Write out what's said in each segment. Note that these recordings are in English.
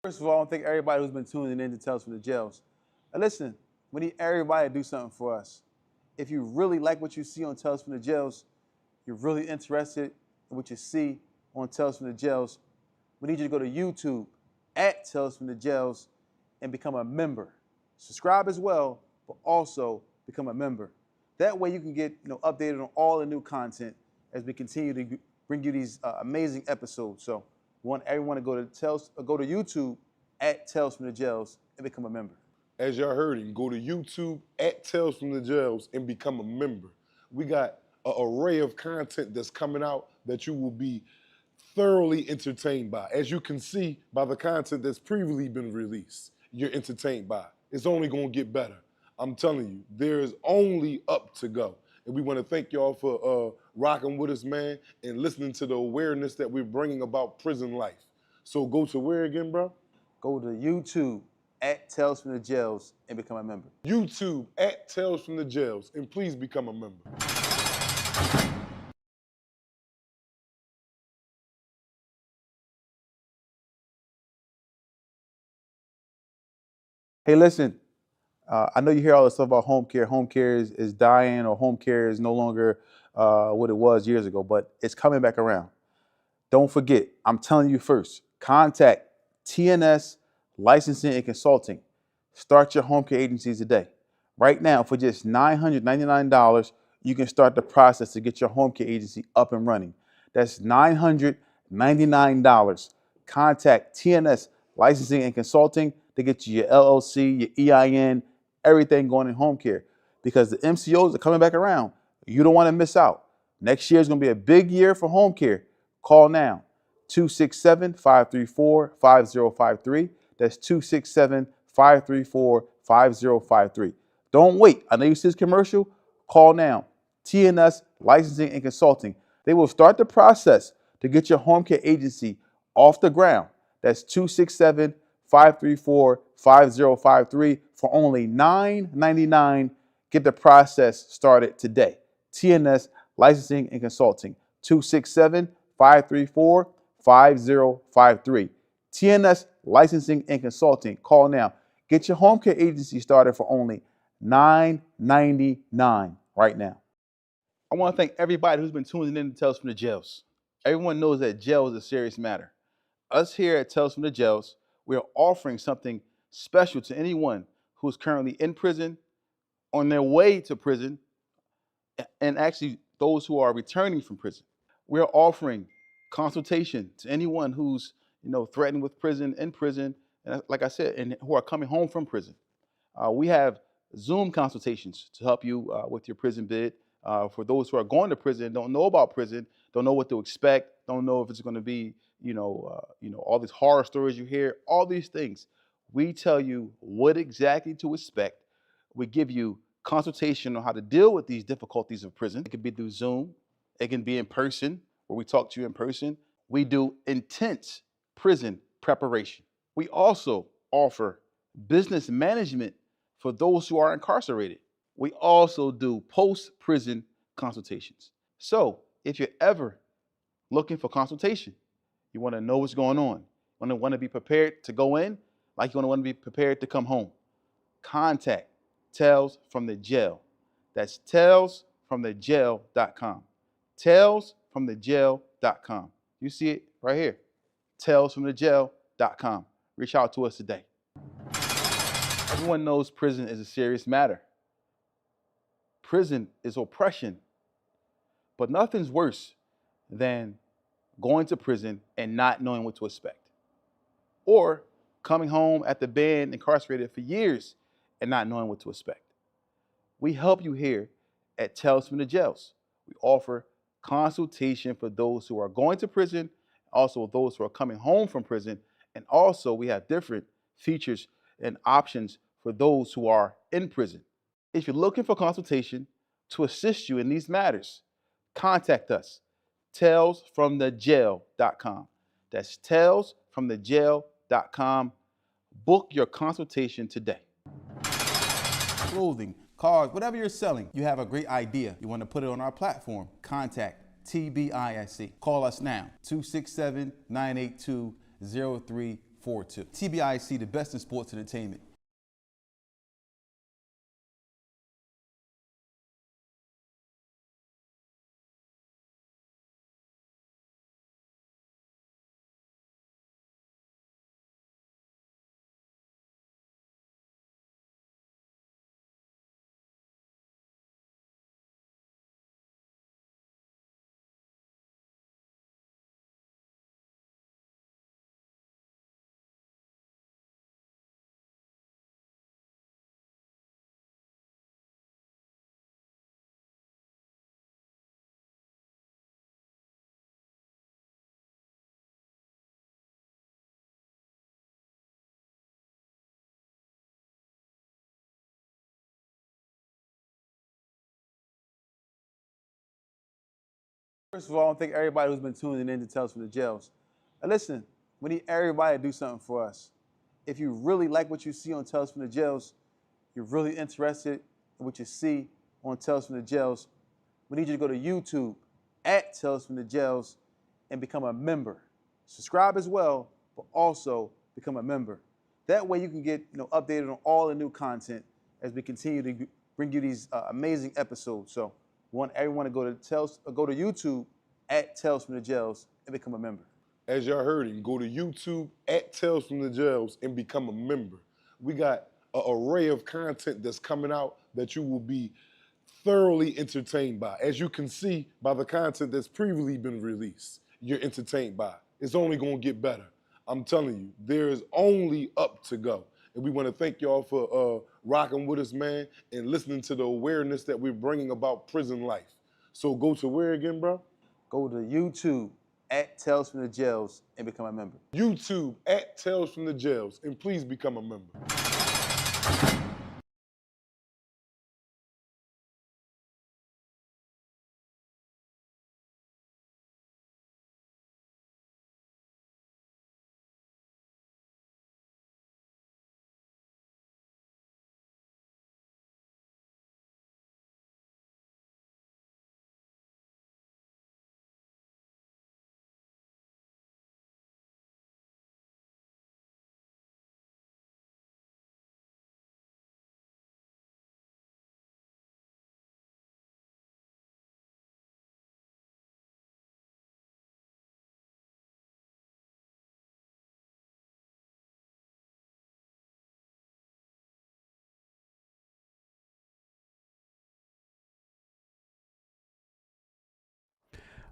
First of all, I want to thank everybody who's been tuning in to Tales from the Jails. And listen, we need everybody to do something for us. If you really like what you see on Tales from the Jails, you're really interested in what you see on Tales from the Jails, we need you to go to YouTube at Tales from the Jails and become a member. Subscribe as well, but also become a member. That way you can get updated on all the new content as we continue to bring you these amazing episodes. So we want everyone to go to YouTube at Tales from the Jails and become a member. As y'all heard him, go to YouTube at Tales from the Jails and become a member. We got an array of content that's coming out that you will be thoroughly entertained by. As you can see by the content that's previously been released, you're entertained by. It's only gonna get better. I'm telling you, there's only up to go. And we wanna thank y'all for rocking with us, man, and listening to the awareness that we're bringing about prison life. So go to where again, bro? Go to YouTube at Tales from the Jails and become a member. YouTube at Tales from the Jails, and please become a member. Hey, listen, I know you hear all this stuff about home care. Home care is dying, or home care is no longer what it was years ago, but it's coming back around. Don't forget, I'm telling you first, contact TNS Licensing and Consulting. Start your home care agencies today. Right now, for just $999, you can start the process to get your home care agency up and running. That's $999. Contact TNS Licensing and Consulting to get you your LLC, your EIN, everything going in home care. Because the MCOs are coming back around. You don't want to miss out. Next year is going to be a big year for home care. Call now, 267-534-5053. That's 267-534-5053. Don't wait. I know you see this commercial. Call now. TNS Licensing and Consulting. They will start the process to get your home care agency off the ground. That's 267-534-5053 for only $999. Get the process started today. TNS Licensing and Consulting. 267-534-5053. TNS Licensing and Consulting. Call now. Get your home care agency started for only $999 right now. I want to thank everybody who's been tuning in to Tales from the Jails. Everyone knows that jail is a serious matter. Us here at Tales from the Jails, we are offering something special to anyone who's currently in prison, on their way to prison, and actually those who are returning from prison. We are offering consultation to anyone who's threatened with prison, in prison, and like I said, and who are coming home from prison. We have Zoom consultations to help you with your prison bid. For those who are going to prison, don't know about prison, don't know what to expect, don't know if it's going to be, all these horror stories you hear, all these things. We tell you what exactly to expect. We give you consultation on how to deal with these difficulties of prison. It could be through Zoom. It can be in person, where we talk to you in person. We do intense prison preparation. We also offer business management for those who are incarcerated. We also do post-prison consultations. So if you're ever looking for consultation, you want to know what's going on, you want to be prepared to go in, like you want to be prepared to come home, contact Tales from the Jail. That's talesfromthejail.com. Talesfromthejail.com. You see it right here. Talesfromthejail.com. Reach out to us today. Everyone knows prison is a serious matter. Prison is oppression. But nothing's worse than going to prison and not knowing what to expect. Or coming home after being incarcerated for years and not knowing what to expect. We help you here at Tales from the Jails. We offer consultation for those who are going to prison, also those who are coming home from prison, and also we have different features and options for those who are in prison. If you're looking for consultation to assist you in these matters, contact us, talesfromthejail.com. That's talesfromthejail.com. Book your consultation today. Clothing, cars, whatever you're selling, you have a great idea. You want to put it on our platform. Contact TBISC. Call us now, 267-982-0340. forward to. TBIC, the best in sports entertainment. First of all, I want to thank everybody who's been tuning in to Tales from the Jails. And listen, we need everybody to do something for us. If you really like what you see on Tales from the Jails, you're really interested in what you see on Tales from the Jails, we need you to go to YouTube at Tales from the Jails and become a member. Subscribe as well, but also become a member. That way you can get updated on all the new content as we continue to bring you these amazing episodes. So we want everyone to go to YouTube at Tales from the Jails and become a member. As y'all heard him, go to YouTube at Tales from the Jails and become a member. We got an array of content that's coming out that you will be thoroughly entertained by. As you can see by the content that's previously been released, you're entertained by. It's only gonna get better. I'm telling you, there is only up to go. And we wanna thank y'all for rocking with us, man, and listening to the awareness that we're bringing about prison life. So go to where again, bro? Go to YouTube at Tales from the Jails and become a member. YouTube at Tales from the Jails, and please become a member.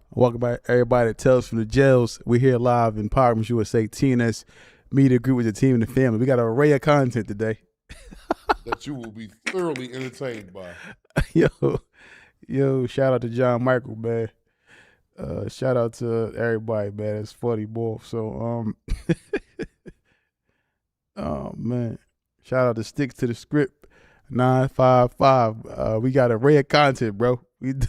Welcome back, everybody that Tales from the Jails. We're here live in Parliament USA, TNS Media Group with the team and the family. We got an array of content today. That you will be thoroughly entertained by. Yo, shout out to John Michael, man. Shout out to everybody, man. It's funny, boy. So, oh man, shout out to Sticks to the Script 955. We got an array of content, bro. We do.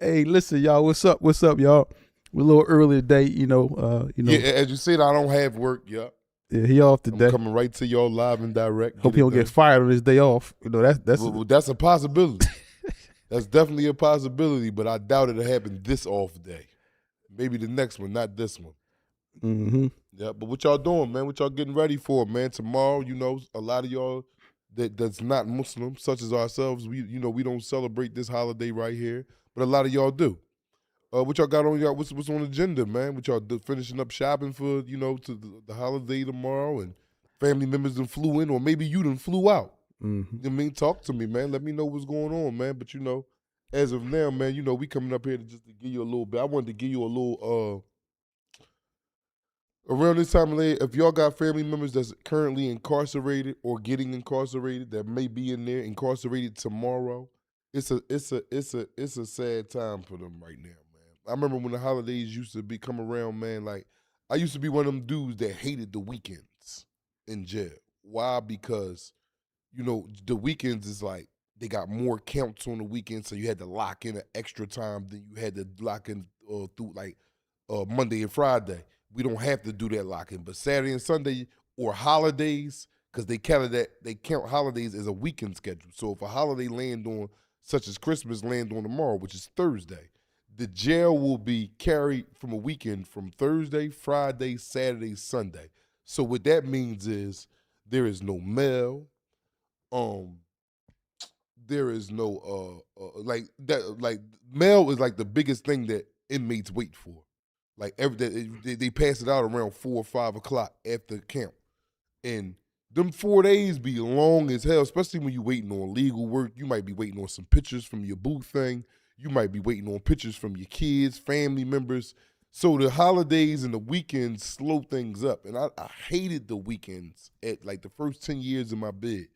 Hey, listen, y'all. What's up? What's up, y'all? We're a little early today, Yeah, as you said, I don't have work yet. Yeah, he off today. I'm coming right to y'all live and direct. Hope he don't get fired on his day off. That's a possibility. That's definitely a possibility, but I doubt it'll happen this off day. Maybe the next one, not this one. Mm-hmm. Yeah, but what y'all doing, man? What y'all getting ready for, man? Tomorrow, a lot of y'all that's not Muslim, such as ourselves, we don't celebrate this holiday right here, but a lot of y'all do. What y'all got on y'all? What's on the agenda, man? What y'all finishing up shopping for, to the holiday tomorrow, and family members done flew in, or maybe you done flew out. Mm-hmm. You know what I mean? Talk to me, man. Let me know what's going on, man. But as of now, man, we coming up here to just to give you a little bit. I wanted to give you a little around this time of day, if y'all got family members that's currently incarcerated or getting incarcerated, that may be in there incarcerated tomorrow, it's a sad time for them right now, man. I remember when the holidays used to come around, man. Like, I used to be one of them dudes that hated the weekends in jail. Why? Because the weekends is like they got more counts on the weekend, so you had to lock in an extra time than you had to lock in through like Monday and Friday. We don't have to do that lock in, but Saturday and Sunday or holidays, because they count holidays as a weekend schedule. So if a holiday land on such as Christmas, land on tomorrow, which is Thursday. The jail will be carried from a weekend from Thursday, Friday, Saturday, Sunday. So what that means is there is no mail. There is no like that. Like mail is like the biggest thing that inmates wait for. Like they pass it out around 4 or 5 o'clock after camp, and them 4 days be long as hell. Especially when you waiting on legal work. You might be waiting on some pictures from your boo thing. You might be waiting on pictures from your kids, family members. So the holidays and the weekends slow things up. And I hated the weekends at like the first 10 years of my bid.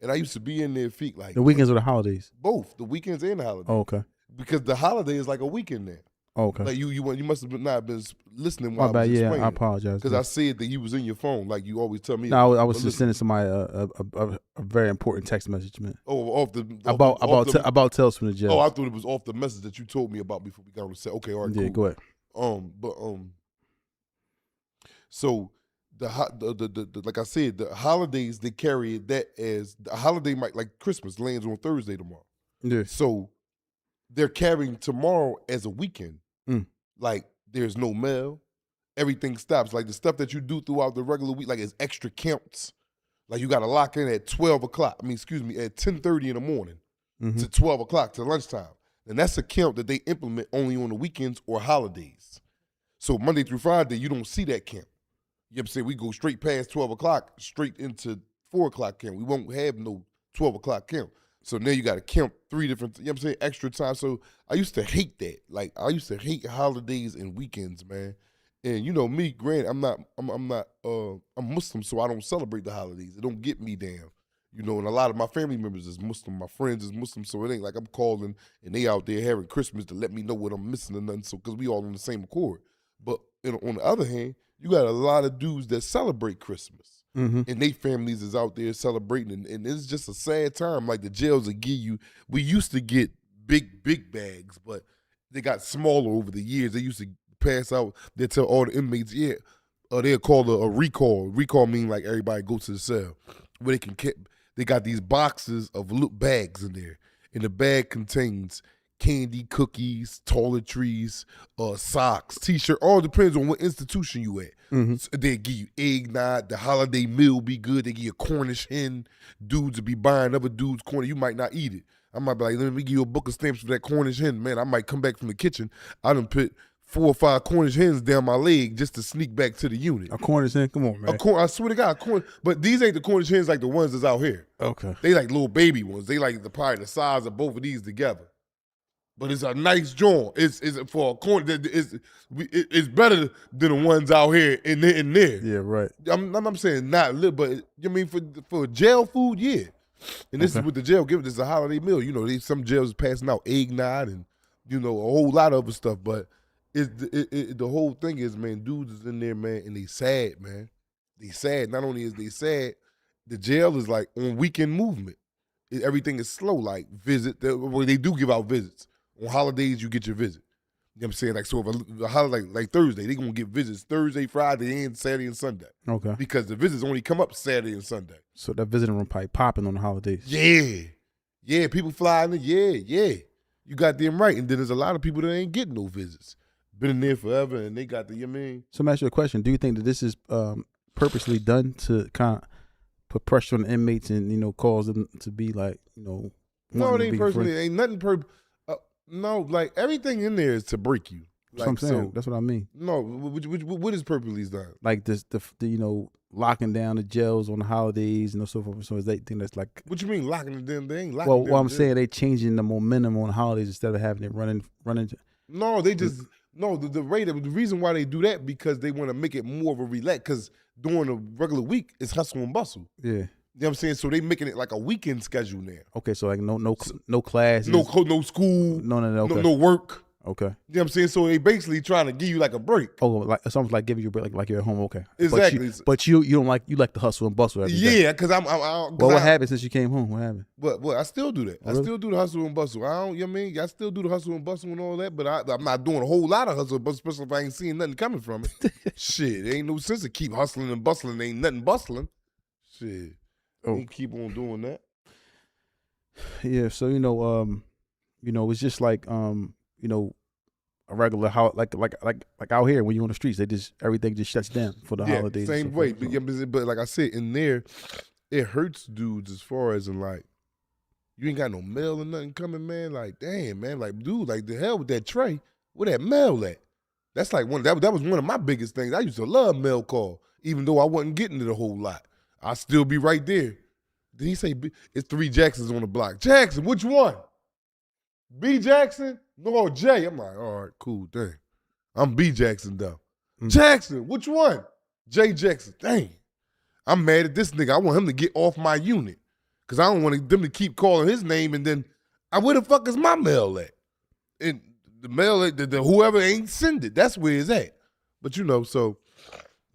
And I used to be in there feet like The weekends or the holidays? both, the weekends and the holidays. Oh, okay. Because the holiday is like a weekend now. Oh, okay. Like you must have not been listening My while I bad. was Yeah, explaining. I apologize. Because I said that you was in your phone, like you always tell me. No, I was But just listen. sending somebody a very important text message, man. Oh, off the About Tales from the Jail. Oh, I thought it was off the message that you told me about before we got on the set. Okay, all right, yeah, cool. go ahead. So the like I said, the holidays they carry that as the holiday might like Christmas lands on Thursday tomorrow. Yeah. So they're carrying tomorrow as a weekend. Mm. Like there's no mail, everything stops. Like the stuff that you do throughout the regular week, like it's extra counts. Like you got to lock in at 12 o'clock. I mean, excuse me, at 10:30 in the morning to 12 o'clock to lunchtime. And that's a count that they implement only on the weekends or holidays. So Monday through Friday, you don't see that count. You know what I'm saying? We go straight past 12 o'clock, straight into 4 o'clock count. We won't have no 12 o'clock count. So now you got to count 3 different, you know what I'm saying, extra time. So I used to hate that. Like I used to hate holidays and weekends, man. And you know me, granted, I'm Muslim, so I don't celebrate the holidays. It don't get me down. You know, and a lot of my family members is Muslim, my friends is Muslim, so it ain't like I'm calling and they out there having Christmas to let me know what I'm missing or nothing, so because we all on the same accord. But on the other hand, you got a lot of dudes that celebrate Christmas. And they families is out there celebrating, and it's just a sad time. Like the jails will give you, we used to get big bags, but they got smaller over the years. They used to pass out, they tell all the inmates, yeah, they'll call a recall. Recall mean like everybody go to the cell, where they got these boxes of little bags in there, and the bag contains candy, cookies, toiletries, socks, T-shirt. All depends on what institution you at. So they give you eggnog. The holiday meal be good. They give you a Cornish hen. Dudes will be buying other dudes' Cornish. You might not eat it. I might be like, let me give you a book of stamps for that Cornish hen. Man, I might come back from the kitchen. I done put 4 or 5 Cornish hens down my leg just to sneak back to the unit. A Cornish hen? Come on, man. I swear to God, but these ain't the Cornish hens like the ones that's out here. Okay. They like little baby ones. They like probably the size of both of these together. But it's a nice joint. It's for a corn. It's better than the ones out here in there. Yeah, right. I'm saying not little, but I mean for jail food, yeah. And this is what the jail give. This is a holiday meal. You know, some jails is passing out eggnog and a whole lot of other stuff. But the whole thing is, man, dudes is in there, man, and they sad, man. They sad. Not only is they sad, the jail is like on weekend movement. Everything is slow. Like they do give out visits. On holidays, you get your visit. You know what I'm saying? Like, so if a holiday like Thursday, they're going to get visits Thursday, Friday, and Saturday and Sunday. Okay. Because the visits only come up Saturday and Sunday. So that visiting room probably popping on the holidays. Yeah. Yeah, people fly in there. Yeah. You got them right. And then there's a lot of people that ain't getting no visits. Been in there forever, and they got the, you know what I mean? So let me ask you a question. Do you think that this is purposely done to kind of put pressure on the inmates and, cause them to be like, No, wanting it to ain't be personally. friends? Ain't nothing no, like everything in there is to break you. That's what I'm saying. That's what I mean. No, what is purposely done? Like this, the locking down the jails on the holidays and so forth. So is they think that's like. What you mean locking it down? They ain't locking. Well, what I'm saying, they changing the momentum on the holidays instead of having it running. No, they just the reason why they do that because they want to make it more of a relax. Because during the regular week it's hustle and bustle. Yeah. You know what I'm saying? So they making it like a weekend schedule now. Okay, so like no classes, no school, okay. no work. Okay. You know what I'm saying? So they basically trying to give you like a break. Oh, like it's almost like giving you a break, like you're at home. Okay. Exactly. But you don't like the hustle and bustle every day. Yeah, because what happened since you came home? What happened? But I still do that. Really? I still do the hustle and bustle. I don't, you know what I mean? I still do the hustle and bustle and all that, but I'm not doing a whole lot of hustle and bustle, especially if I ain't seeing nothing coming from it. Shit, there ain't no sense to keep hustling and bustling. Ain't nothing bustling. Shit. Oh. Ain't keep on doing that. Yeah, so it's just like a regular how like out here when you're on the streets, everything just shuts down for the holidays. Same and so way. forth, But like I said, in there, it hurts dudes as far as in like, you ain't got no mail or nothing coming, man. Like, damn, man. Like, dude, like the hell with that tray. Where that mail at? That's like that was one of my biggest things. I used to love mail call, even though I wasn't getting it a whole lot. I still be right there. Did he say it's 3 Jacksons on the block? Jackson, which one? B Jackson? No, J. I'm like, all right, cool, dang. I'm B Jackson though. Jackson, which one? J Jackson. Dang. I'm mad at this nigga. I want him to get off my unit. Cause I don't want them to keep calling his name and then where the fuck is my mail at? And the mail, whoever ain't send it, that's where it's at. But so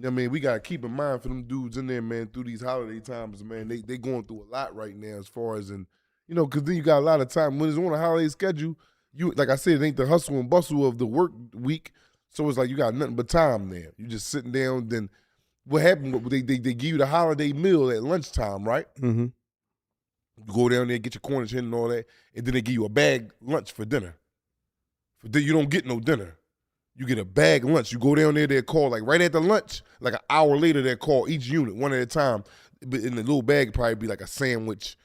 I mean, we gotta keep in mind for them dudes in there, man, through these holiday times, man. They going through a lot right now as far as cause then you got a lot of time when it's on a holiday schedule. You like I said, it ain't the hustle and bustle of the work week, so it's like you got nothing but time there. You just sitting down. Then what happened? They give you the holiday meal at lunchtime, right? Mm-hmm. You go down there, get your Cornish hen and all that, and then they give you a bag lunch for dinner. You don't get no dinner. You get a bag lunch. You go down there, they'll call, like right at the lunch, like an hour later, they'll call each unit one at a time. But in the little bag, it'd probably be like a sandwich,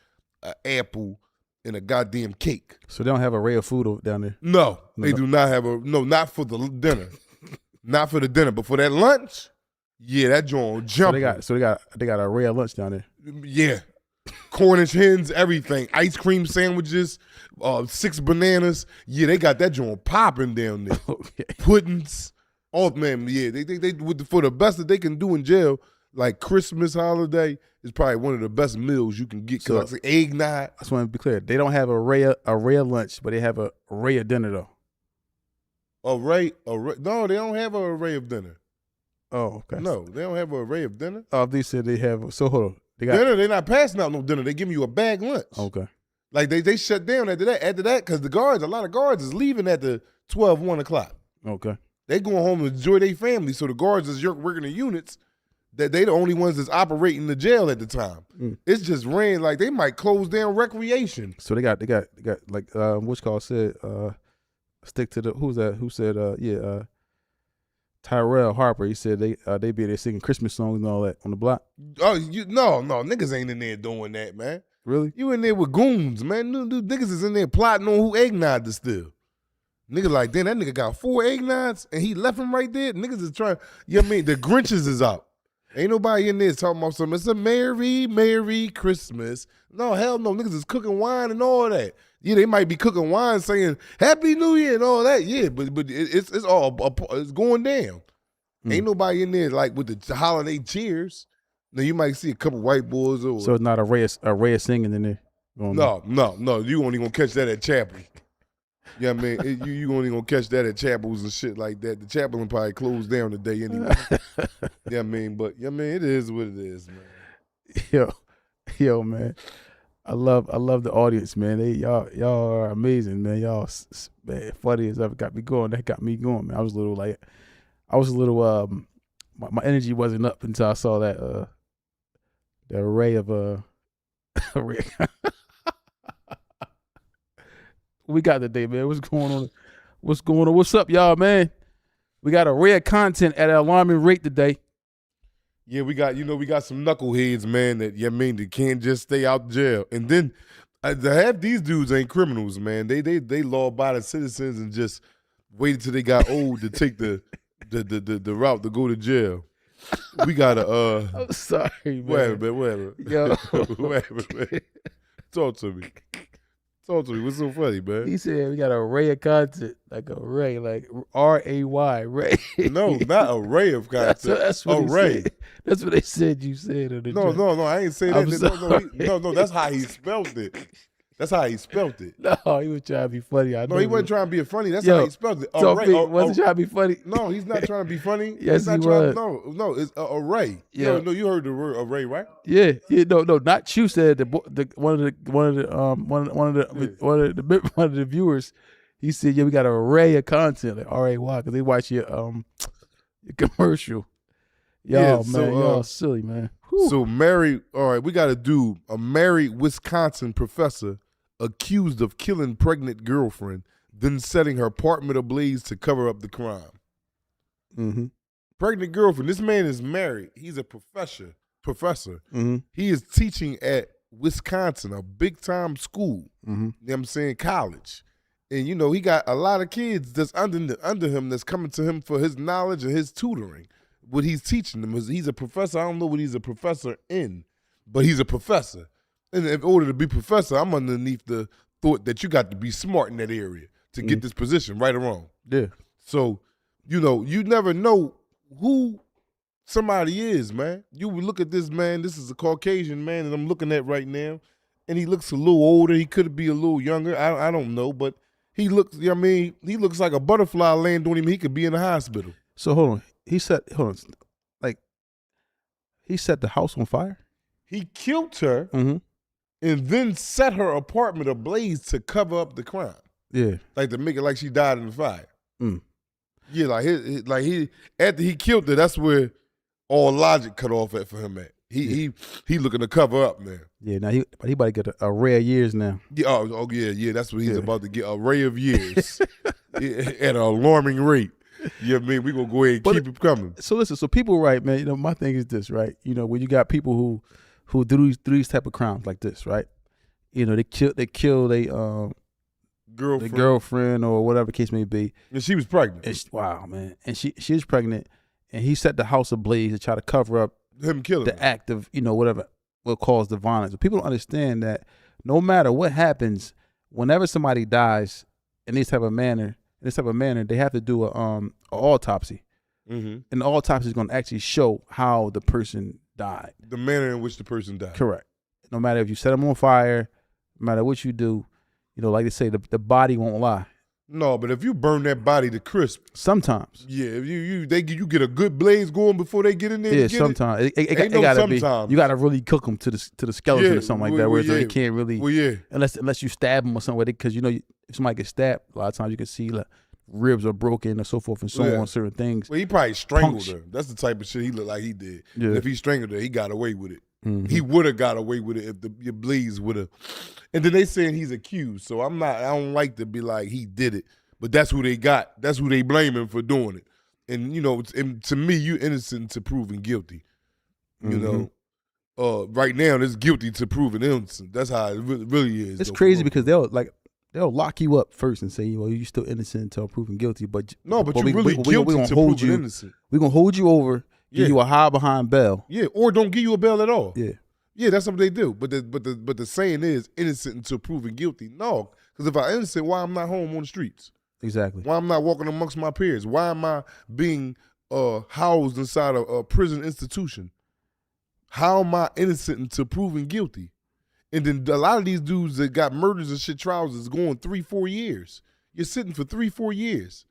an apple, and a goddamn cake. So they don't have an array of food down there? No, they do not have not for the dinner. Not for the dinner, but for that lunch, yeah, that joint jumping. So they got an array of lunch down there? Yeah. Cornish hens, everything. Ice cream sandwiches, 6 bananas. Yeah, they got that joint popping down there. Okay. Puddings. Oh, man, yeah. They for the best that they can do in jail, like Christmas holiday is probably one of the best meals you can get. So, like eggnog. I just want to be clear. They don't have a array of lunch, but they have a array of dinner, though. Array? No, they don't have an array of dinner. Oh, okay. No, they don't have an array of dinner. Oh, they said they have. So hold on. Dinner, they're not passing out no dinner. They giving you a bag lunch. Okay. Like they shut down after that. After that, because a lot of guards is leaving at the 12, 1 o'clock. Okay. They going home to enjoy their family. So the guards is working the units that they the only ones that's operating the jail at the time. It's just ran like they might close down recreation. So they got like what's called said stick to the who's that who said Tyrell Harper, he said they be there singing Christmas songs and all that on the block. Oh, no, niggas ain't in there doing that, man. Really? You in there with goons, man. Niggas is in there plotting on who eggnog to steal. Nigga like, damn, that nigga got 4 eggnogs and he left them right there. Niggas is trying, the Grinches is out. Ain't nobody in there talking about something. It's a Merry Christmas. No, hell no. Niggas is cooking wine and all that. Yeah, they might be cooking wine saying Happy New Year and all that. Yeah, but it's it's going down. Ain't nobody in there like with the holiday cheers. Now you might see a couple white boys or so it's not a ray of singing in there. No. You only gonna catch that at chapel. Yeah, man, you only gonna catch that at chapels and shit like that. The chapel will probably closed down today anyway. Yeah, I mean, but yeah, man, it is what it is, man. Yo, man. I love the audience, man. Y'all are amazing, man. Y'all, man, funny as ever. Got me going. That got me going, man. I was a little my energy wasn't up until I saw that array of array. We got today, man. What's going on? What's up, y'all, man? We got a rare content at an alarming rate today. Yeah, we got some knuckleheads, man, that can't just stay out jail. And then half these dudes ain't criminals, man. They law-abiding citizens and just waited till they got old to take the route to go to jail. We got a I'm sorry, man. Whatever. Yo. Whatever, man. Talk to me. What's so funny, man? He said we got an array of content, like array, like R-A-Y, Ray. No, not array of content. That's what array. He said. That's what they said you said. No, I ain't say that. No, that's how he spelled it. That's how he spelled it. No, he was trying to be funny. He wasn't trying to be funny. That's how he spelled it. Wasn't trying to be funny. No, he's not trying to be funny. Yes, he was. No, it's array. Yeah. No, you heard the word array, right? Yeah. No, not you said one of the viewers. He said, "Yeah, we got an array of content, like R-A-Y, because they watch your commercial." Y'all, man, y'all silly, man. Whew. So all right, we got to do a married Wisconsin professor accused of killing pregnant girlfriend, then setting her apartment ablaze to cover up the crime. Mm-hmm. Pregnant girlfriend. This man is married. He's a professor. Mm-hmm. He is teaching at Wisconsin, a big time school. Mm-hmm. You know what I'm saying? College. And you know, he got a lot of kids that's under him that's coming to him for his knowledge and his tutoring. What he's teaching them is he's a professor. I don't know what he's a professor in, but he's a professor. And in order to be professor, I'm underneath the thought that you got to be smart in that area to get this position, right or wrong. Yeah. So, you know, you never know who somebody is, man. You would look at this man. This is a Caucasian man that I'm looking at right now, and he looks a little older. He could be a little younger. I don't know, but he looks. I mean, he looks like a butterfly land on him. He could be in the hospital. So hold on. He set the house on fire. He killed her Mm-hmm. and then set her apartment ablaze to cover up the crime. Yeah. Like to make it like she died in the fire. Mm. Yeah, he after he killed her, that's where all logic cut off for him at. He looking to cover up, man. Yeah. Now he about to get a array of years now. Yeah, yeah. That's what he's about to get, a array of years at an alarming rate. You know what I mean? We gonna go ahead and keep it coming. So listen. So people, right, man. You know, my thing is this, right? You know, when you got people who do these type of crimes like this, right? You know, they kill a girlfriend or whatever the case may be. And she was pregnant. Wow, man. And she's pregnant, and he set the house ablaze to try to cover up him killing the act of, you know, whatever will cause the violence. But people don't understand that no matter what happens, whenever somebody dies in this type of manner, they have to do a autopsy. Mm-hmm. And the autopsy is going to actually show how the person died. The manner in which the person died. Correct. No matter if you set them on fire, no matter what you do, you know, like they say, the body won't lie. No, but if you burn that body to crisp, sometimes. Yeah, if you get a good blaze going before they get in there. Yeah, sometimes it gotta be. You gotta really cook them to the skeleton or something like that, where they can't really. Well, yeah. Unless you stab them or something, because you know if somebody gets stabbed, a lot of times you can see like ribs are broken and so forth and so on. Certain things. Well, he probably strangled her. That's the type of shit he looked like he did. Yeah. And if he strangled her, he got away with it. Mm-hmm. He would have got away with it if the blaze would have. And then they saying he's accused, so I don't like to be like he did it. But that's who they got. That's who they blame him for doing it. And, you know, to me, you innocent to proven guilty. You know, right now, it's guilty to proven innocent. That's how it really is. It's crazy because they'll lock you up first and say, well, you're still innocent until proven guilty. But you really guilty to proven innocent. We're going to hold you over, give you a high behind bail. Yeah, or don't give you a bail at all. Yeah. Yeah, that's what they do. But the saying is innocent until proven guilty. No, because if I'm innocent, why I'm not home on the streets? Exactly. Why I'm not walking amongst my peers? Why am I being housed inside a prison institution? How am I innocent until proven guilty? And then a lot of these dudes that got murders and shit trials is going 3-4 years. You're sitting for 3-4 years.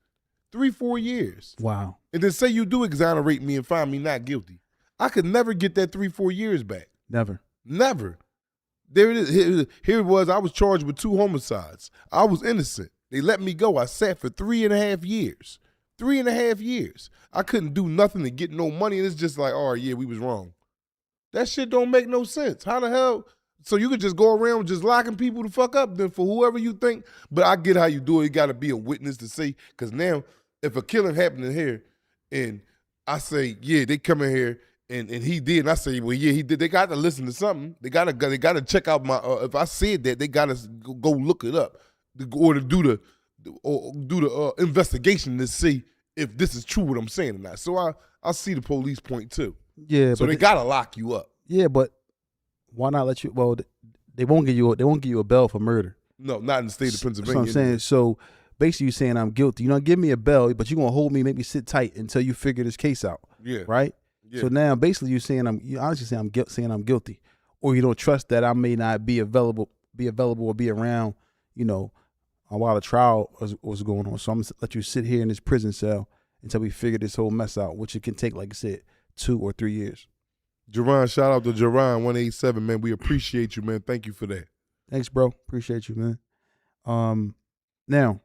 3-4 years. Wow. And then say you do exonerate me and find me not guilty. I could never get that 3-4 years back. Never. There it is. Here it was. I was charged with 2 homicides. I was innocent. They let me go. I sat for 3.5 years. 3.5 years. I couldn't do nothing to get no money. And it's just like, oh, yeah, we was wrong. That shit don't make no sense. How the hell? So you could just go around just locking people the fuck up then for whoever you think. But I get how you do it. You got to be a witness to say. Because now, if a killing happened in here and I say, yeah, they come in here and he did. And I say, well, yeah, he did. They got to listen to something. They got to check out my, if I said that, they got to go look it up. Or to do the investigation to see if this is true what I'm saying or not. So I see the police point too. Yeah. So they gotta lock you up. Yeah, but why not let you? Well, they won't give you a bail for murder. No, not in the state of Pennsylvania. That's what I'm saying. So basically, you're saying I'm guilty. You're not giving me a bail, but you're gonna hold me, make me sit tight until you figure this case out. Yeah. Right. Yeah. So now basically, you're honestly saying I'm guilty, or you don't trust that I may not be available or be around. You know. While the trial was going on. So I'm going to let you sit here in this prison cell until we figure this whole mess out, which it can take, like I said, 2 or 3 years. Jerron, shout out to Jerron 187, man. We appreciate you, man. Thank you for that. Thanks, bro. Appreciate you, man. Now,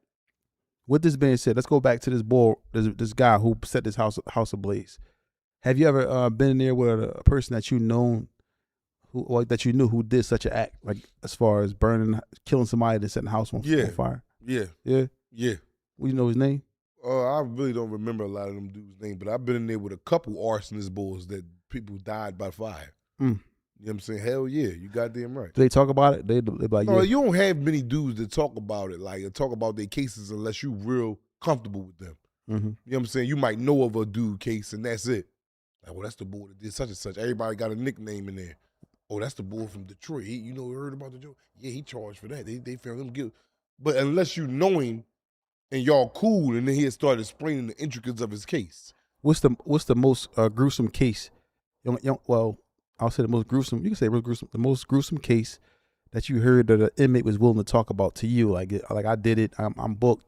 with this being said, let's go back to this guy who set this house ablaze. Have you ever been in there with a person that you known or that you knew who did such an act, like as far as killing somebody, and setting the house on fire? Yeah. Yeah. Yeah. Well, you know his name? I really don't remember a lot of them dudes' names, but I've been in there with a couple arsonist bulls that people died by fire. Mm. You know what I'm saying? Hell yeah, you goddamn right. Do they talk about it? They like, No, yeah. you don't have many dudes that talk about it, like talk about their cases unless you real comfortable with them. Mm-hmm. You know what I'm saying? You might know of a dude case and that's it. Like, well, that's the bull that did such and such. Everybody got a nickname in there. Oh, that's the bull from Detroit. You heard about the joke? Yeah, he charged for that. They found him guilty. But unless you know him and y'all cool, and then he'll start explaining the intricacies of his case. What's the most gruesome case? Well, I'll say the most gruesome. You can say the most gruesome case that you heard that an inmate was willing to talk about to you. Like I did it. I'm booked.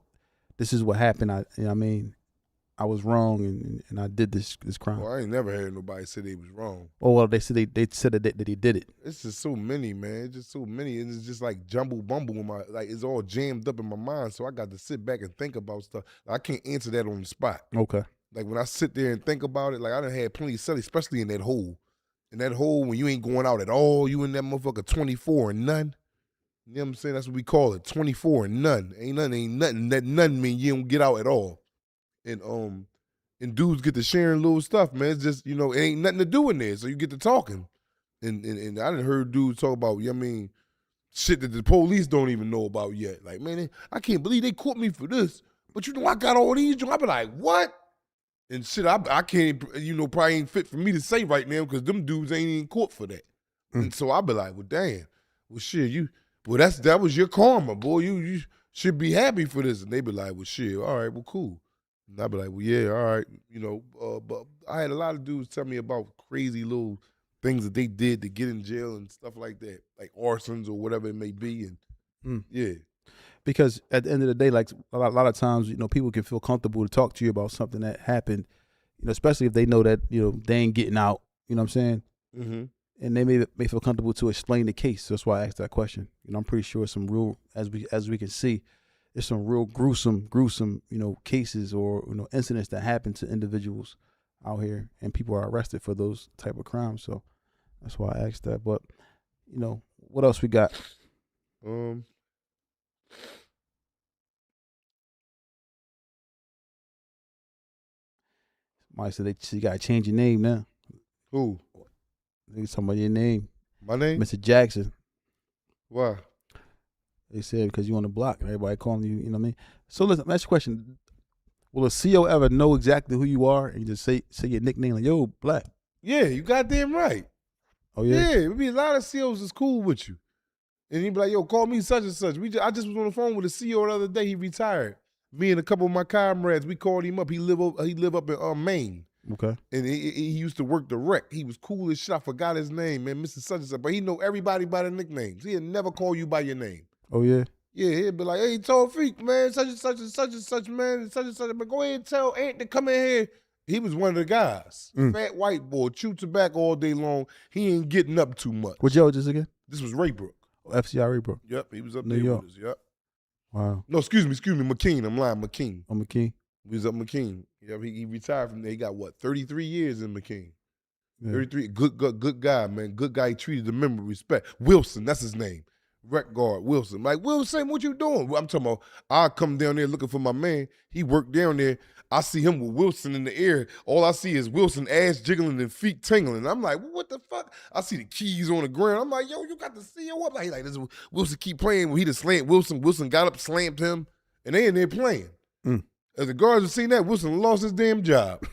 This is what happened. I was wrong and I did this crime. Well, I ain't never heard nobody say they was wrong. Oh well, they said they said that he did it. It's just so many, man. It's just so many, and it's just like jumble bumble in it's all jammed up in my mind. So I got to sit back and think about stuff. I can't answer that on the spot. Okay. Like when I sit there and think about it, like I done had plenty of stuff, especially in that hole. In that hole when you ain't going out at all, you in that motherfucker 24 and none. You know what I'm saying? That's what we call it, 24 and none. Ain't nothing. That none mean you don't get out at all. And dudes get to sharing little stuff, man. It's just, it ain't nothing to do in there. So you get to talking. And I done heard dudes talk about, shit that the police don't even know about yet. Like, man, I can't believe they caught me for this. But I got all these. I be like, what? And shit, I can't, probably ain't fit for me to say right now because them dudes ain't even caught for that. And so I be like, well, damn. Well, shit, that was your karma, boy. You should be happy for this. And they be like, well, shit, all right, well, cool. And I be like, well, yeah, all right, but I had a lot of dudes tell me about crazy little things that they did to get in jail and stuff like that, like arsons or whatever it may be, and yeah. Because at the end of the day, like a lot of times, people can feel comfortable to talk to you about something that happened, especially if they know that they ain't getting out. You know what I'm saying? Mm-hmm. And they may feel comfortable to explain the case. So that's why I asked that question. I'm pretty sure some real, as we can see, there's some real gruesome, cases or incidents that happen to individuals out here, and people are arrested for those type of crimes. So that's why I asked that. But what else we got? Somebody said you gotta change your name now. Who? They talking about your name. My name? Mr. Jackson. Why? They said because you on the block and everybody calling you, you know what I mean? So listen, ask you a question. Will a CO ever know exactly who you are and just say your nickname like, yo, Black? Yeah, you goddamn right. Oh yeah? Yeah, it be a lot of COs that's cool with you. And he be like, yo, call me such and such. I just was on the phone with a CO the other day, he retired. Me and a couple of my comrades, we called him up. He live up in Maine. Okay. And he used to work the rec. He was cool as shit. I forgot his name, man, Mr. Such and such. But he know everybody by the nicknames. He'll never call you by your name. Oh yeah? Yeah, he'll be like, hey, Tawfiq, man, such and such and such and such, man, and such. But go ahead and tell Ant to come in here. He was one of the guys. Fat white boy, chew tobacco all day long. He ain't getting up too much. What jail is this again? This was Raybrook. Oh, FCI Raybrook. Yep, he was up New there York. with us. Yep. Wow. No, excuse me, McKean. I'm lying, McKean. Oh, McKean. He was up McKean. Yep, he retired from there. He got 33 years in McKean. Yeah. 33. Good guy, man. Good guy. He treated the member with respect. Wilson, that's his name. Rec guard Wilson. Like, Wilson, what you doing? I'm talking about, I come down there looking for my man. He worked down there. I see him with Wilson in the air. All I see is Wilson ass jiggling and feet tingling. I'm like, what the fuck? I see the keys on the ground. I'm like, yo, you got the CO up? Like this Wilson keep playing. He just slammed Wilson. Wilson got up, slammed him, and they in there playing. As the guards have seen that, Wilson lost his damn job.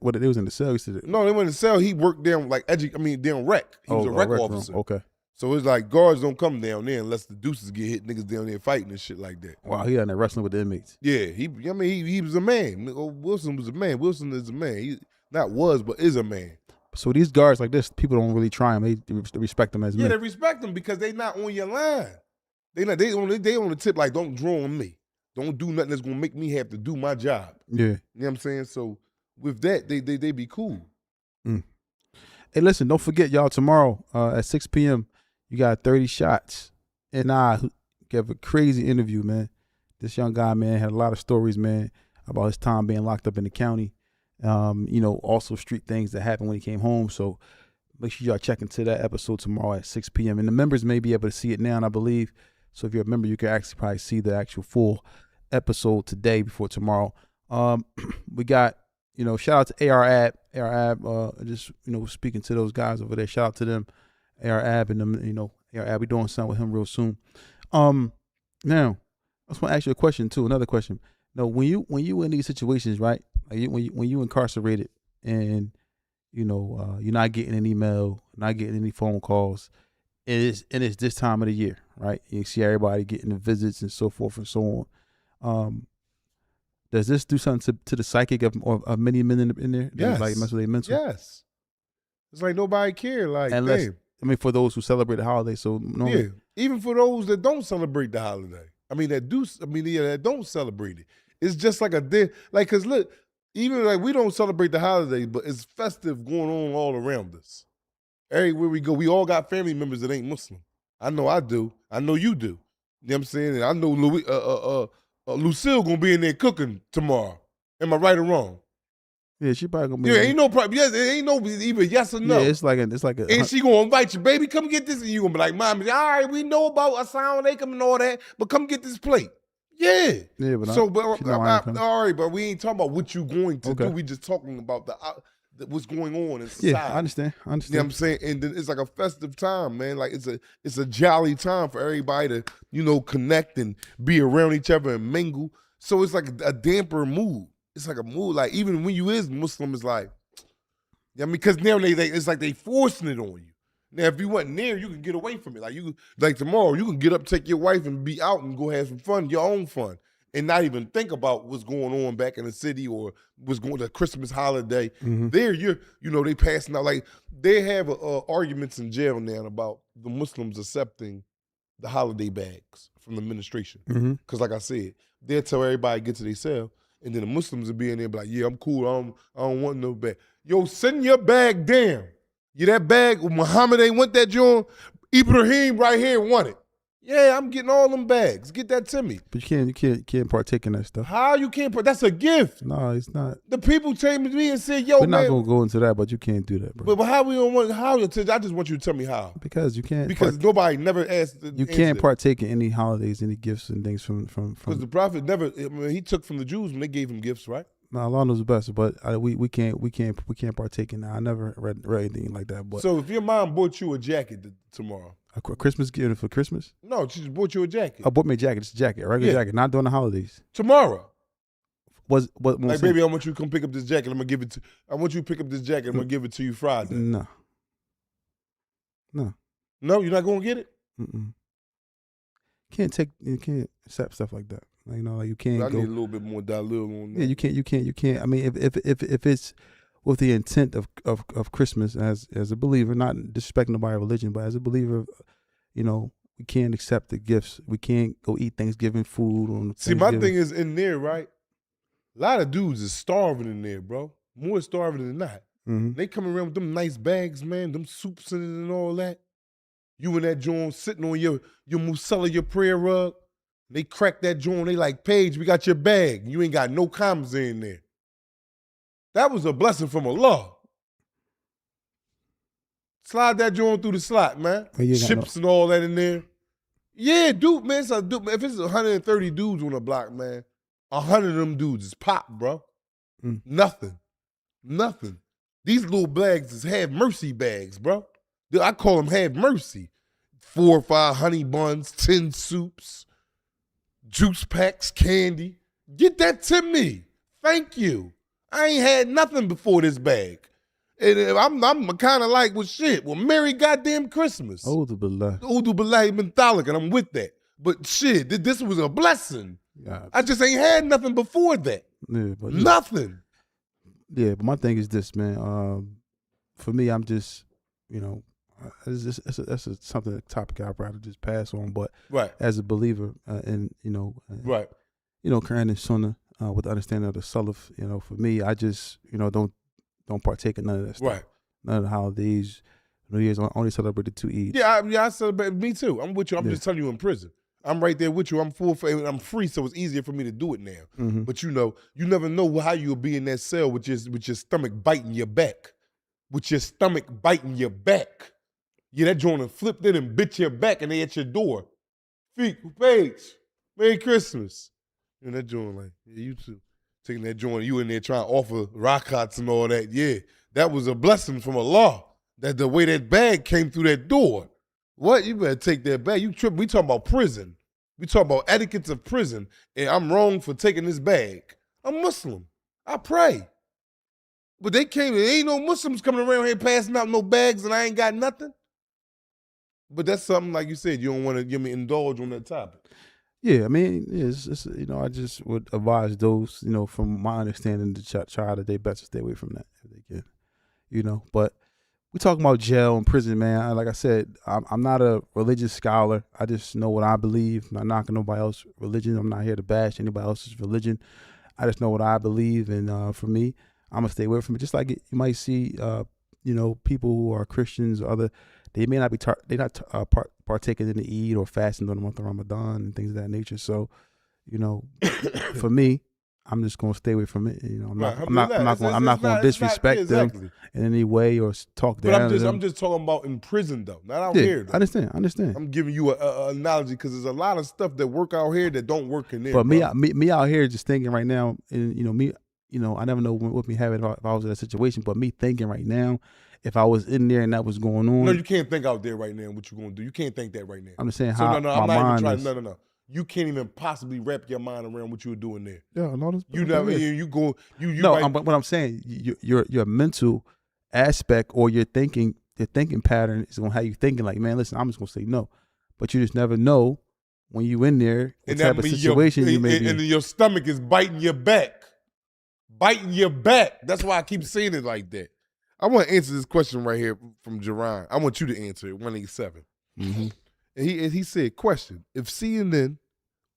What, it was in the cell? No, they went in the cell. He worked down down rec. He was a rec officer. Room. Okay. So it's like guards don't come down there unless the deuces get hit. Niggas down there fighting and shit like that. Wow, he out there wrestling with the inmates. Yeah, he was a man. Wilson was a man. Wilson is a man. He not was, but is a man. So these guards like this, people don't really try him. They respect them as men. Yeah, they respect them because they not on your line. They on the tip like, don't draw on me. Don't do nothing that's gonna make me have to do my job. Yeah. You know what I'm saying? So with that, they be cool. Hey, listen, don't forget, y'all, tomorrow at 6 p.m., you got 30 Shots. And I gave a crazy interview, man. This young guy, man, had a lot of stories, man, about his time being locked up in the county. Also street things that happened when he came home. So make sure y'all check into that episode tomorrow at 6 p.m. And the members may be able to see it now, and I believe. So if you're a member, you can actually probably see the actual full episode today before tomorrow. We got, shout out to AR Ab, just, speaking to those guys over there. Shout out to them, AR Ab and them, AR Ab, we doing something with him real soon. Now, I just want to ask you a question too, another question. When you in these situations, right? Like when you incarcerated and, you're not getting an email, not getting any phone calls, it's this time of the year, right? You see everybody getting the visits and so forth and so on. Does this do something to the psychic of many men in there? Yes. Like mess with their mental? Yes. It's like nobody care. Like, damn. For those who celebrate the holiday, so yeah, even for those that don't celebrate the holiday. That don't celebrate it. It's just like cause look, even like we don't celebrate the holiday, but it's festive going on all around us. Everywhere we go, we all got family members that ain't Muslim. I know I do. I know you do. You know what I'm saying? And I know Lucille gonna be in there cooking tomorrow. Am I right or wrong? Yeah, she probably gonna be. Yeah, ain't no problem. Yes, it ain't no either yes or no. Yeah, it's like a. And she gonna invite you, baby. Come get this, and you gonna be like, "Mommy, all right, we know about Assalamu alaikum and all that, but come get this plate." Yeah. Yeah, but all right, but we ain't talking about what you going to do. We just talking about what's going on in society. Yeah, I understand. You know what I'm saying? And then it's like a festive time, man. Like it's a jolly time for everybody to, connect and be around each other and mingle. So it's like a damper mood. It's like a mood. Like even when you is Muslim, it's like, because now it's like they forcing it on you. Now, if you wasn't there, you can get away from it. Like tomorrow, you can get up, take your wife, and be out and go have some fun, your own fun, and not even think about what's going on back in the city or what's going to Christmas holiday. Mm-hmm. There, they passing out. Like they have arguments in jail now about the Muslims accepting the holiday bags from the administration. Because, like I said, they'll tell everybody get to their cell, and then the Muslims will be in there and be like, "Yeah, I'm cool. I don't want no bag." Yo, send your bag down. Yeah, that bag, Muhammad ain't want that joint. Ibrahim right here want it. Yeah, I'm getting all them bags. Get that to me. But you can't partake in that stuff. How you can't? That's a gift. No, it's not. The people came to me and said, "Yo, we're man." not gonna go into that, but you can't do that, bro. But how we don't want? How? I just want you to tell me how. Because you can't. Because nobody never asked. You can't partake in any holidays, any gifts and things from. Because the prophet never. He took from the Jews when they gave him gifts, right? No, Allah knows the best, but we can't partake in that. I never read anything like that. But so if your mom bought you a jacket tomorrow, a Christmas gift for Christmas? No, she just bought you a jacket. I bought me a jacket. It's a jacket, a regular jacket, not during the holidays. Tomorrow. What? Like, baby, I want you to come pick up this jacket. I want you to pick up this jacket. I'm gonna give it to you Friday. No. No, you're not gonna get it. You can't accept stuff like that. Like you can't. I need a little bit more dialogue on that. Yeah, you can't. I mean, if it's with the intent of Christmas as a believer, not disrespecting nobody's religion, but as a believer, we can't accept the gifts. We can't go eat Thanksgiving food on. See, my thing is in there, right? A lot of dudes is starving in there, bro. More starving than not. Mm-hmm. They coming around with them nice bags, man. Them soups in it and all that. You and that joint sitting on your musella, your prayer rug. They crack that joint. They like, "Paige, we got your bag. You ain't got no commas in there." That was a blessing from Allah. Slide that joint through the slot, man. Chips and all that in there. Yeah, dude, man. If it's 130 dudes on the block, man, 100 of them dudes is pop, bro. Nothing. These little bags is have mercy bags, bro. I call them have mercy. 4 or 5 honey buns, 10 soups, juice packs, candy. Get that to me. Thank you. I ain't had nothing before this bag. And I'm kind of like, well, Merry goddamn Christmas. Udu billahi min thalik, and I'm with that. But shit, this was a blessing. Yeah. I just ain't had nothing before that. Yeah, nothing. Yeah, but my thing is this, man. For me, I'm just, that's something, a topic I'd rather just pass on. But as a believer, and right, Quran and Sunnah, with the understanding of the Salaf, for me, I just, don't partake in none of that stuff. Right. None of the holidays. New Year's only celebrated 2 Eids. Yeah, I celebrate. Me too. I'm with you. I'm just telling you in prison. I'm right there with you. I'm I'm free, so it's easier for me to do it now. Mm-hmm. But you never know how you'll be in that cell with your stomach biting your back. with your stomach biting your back. Yeah, that joint flipped in and bit your back and they at your door. Feet, Paige, Merry Christmas. And that joint like, yeah, you too. Taking that joint, you in there trying to offer rockets and all that. Yeah, that was a blessing from Allah. That the way that bag came through that door. What? You better take that bag. You tripping. We talking about prison. We talking about etiquettes of prison. And I'm wrong for taking this bag. I'm Muslim. I pray. But they came, there ain't no Muslims coming around here passing out no bags and I ain't got nothing. But that's something, like you said, you don't want to give me indulge on that topic. Yeah, I mean, it's I just would advise those, from my understanding, to try that they best to stay away from that if they can, But we talking about jail and prison, man. Like I said, I'm not a religious scholar. I just know what I believe. I'm not knocking nobody else's religion. I'm not here to bash anybody else's religion. I just know what I believe, and for me, I'm gonna stay away from it. Just like you might see, people who are Christians or other. They may not be partaking in the Eid or fasting during the month of Ramadan and things of that nature. So, for me, I'm just gonna stay away from it. I'm not gonna disrespect them in any way or talk down to them. I'm just talking about in prison though, not out here. Though. I understand. I'm giving you an analogy because there's a lot of stuff that work out here that don't work in there. But me out here just thinking right now, and me, I never know what me having if I was in that situation. But me thinking right now, if I was in there and that was going on, no, you can't think out there right now what you're gonna do. You can't think that right now. I'm just saying how my mind is. No. You can't even possibly wrap your mind around what you were doing there. Yeah, no, you never. You go. You. No, but what I'm saying, your mental aspect or your thinking pattern is gonna have you thinking like, man, listen, I'm just gonna say no. But you just never know when you in there what type of situation you may be. And your stomach is biting your back. Biting your back. That's why I keep saying it like that. I want to answer this question right here from Jerron. I want you to answer it, 187. Mm-hmm. And he said, question, if CNN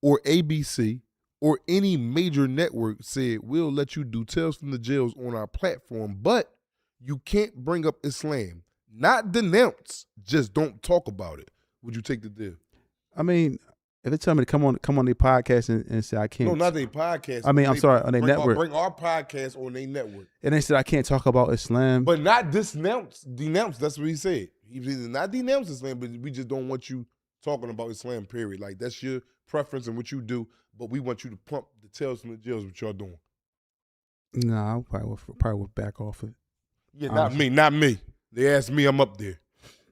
or ABC or any major network said, we'll let you do Tales from the Jails on our platform, but you can't bring up Islam, not denounce, just don't talk about it, would you take the deal? I mean, if they tell me to come on their podcast and say I can't. No, not their podcast. I mean, I'm sorry, on their network. Bring our podcast on their network. And they said I can't talk about Islam. But not denounce. That's what he said. He did not denounce Islam, but we just don't want you talking about Islam, period. Like, that's your preference and what you do, but we want you to pump the Tales from the Jails, what y'all doing. Nah, I probably would back off it. Yeah, not me. They asked me, I'm up there.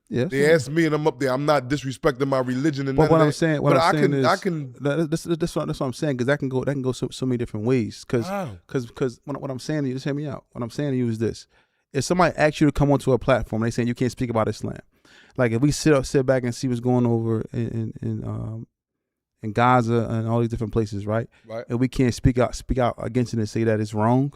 Yeah, they asked me and I'm up there. I'm not disrespecting my religion and but what I'm that. saying, That's what I'm saying, because that can go so many different ways. Because what I'm saying to you, just hear me out. What I'm saying to you is this: if somebody asks you to come onto a platform, they saying you can't speak about Islam. Like if we sit back and see what's going over in Gaza and all these different places, right? Right. And we can't speak out against it and say that it's wrong.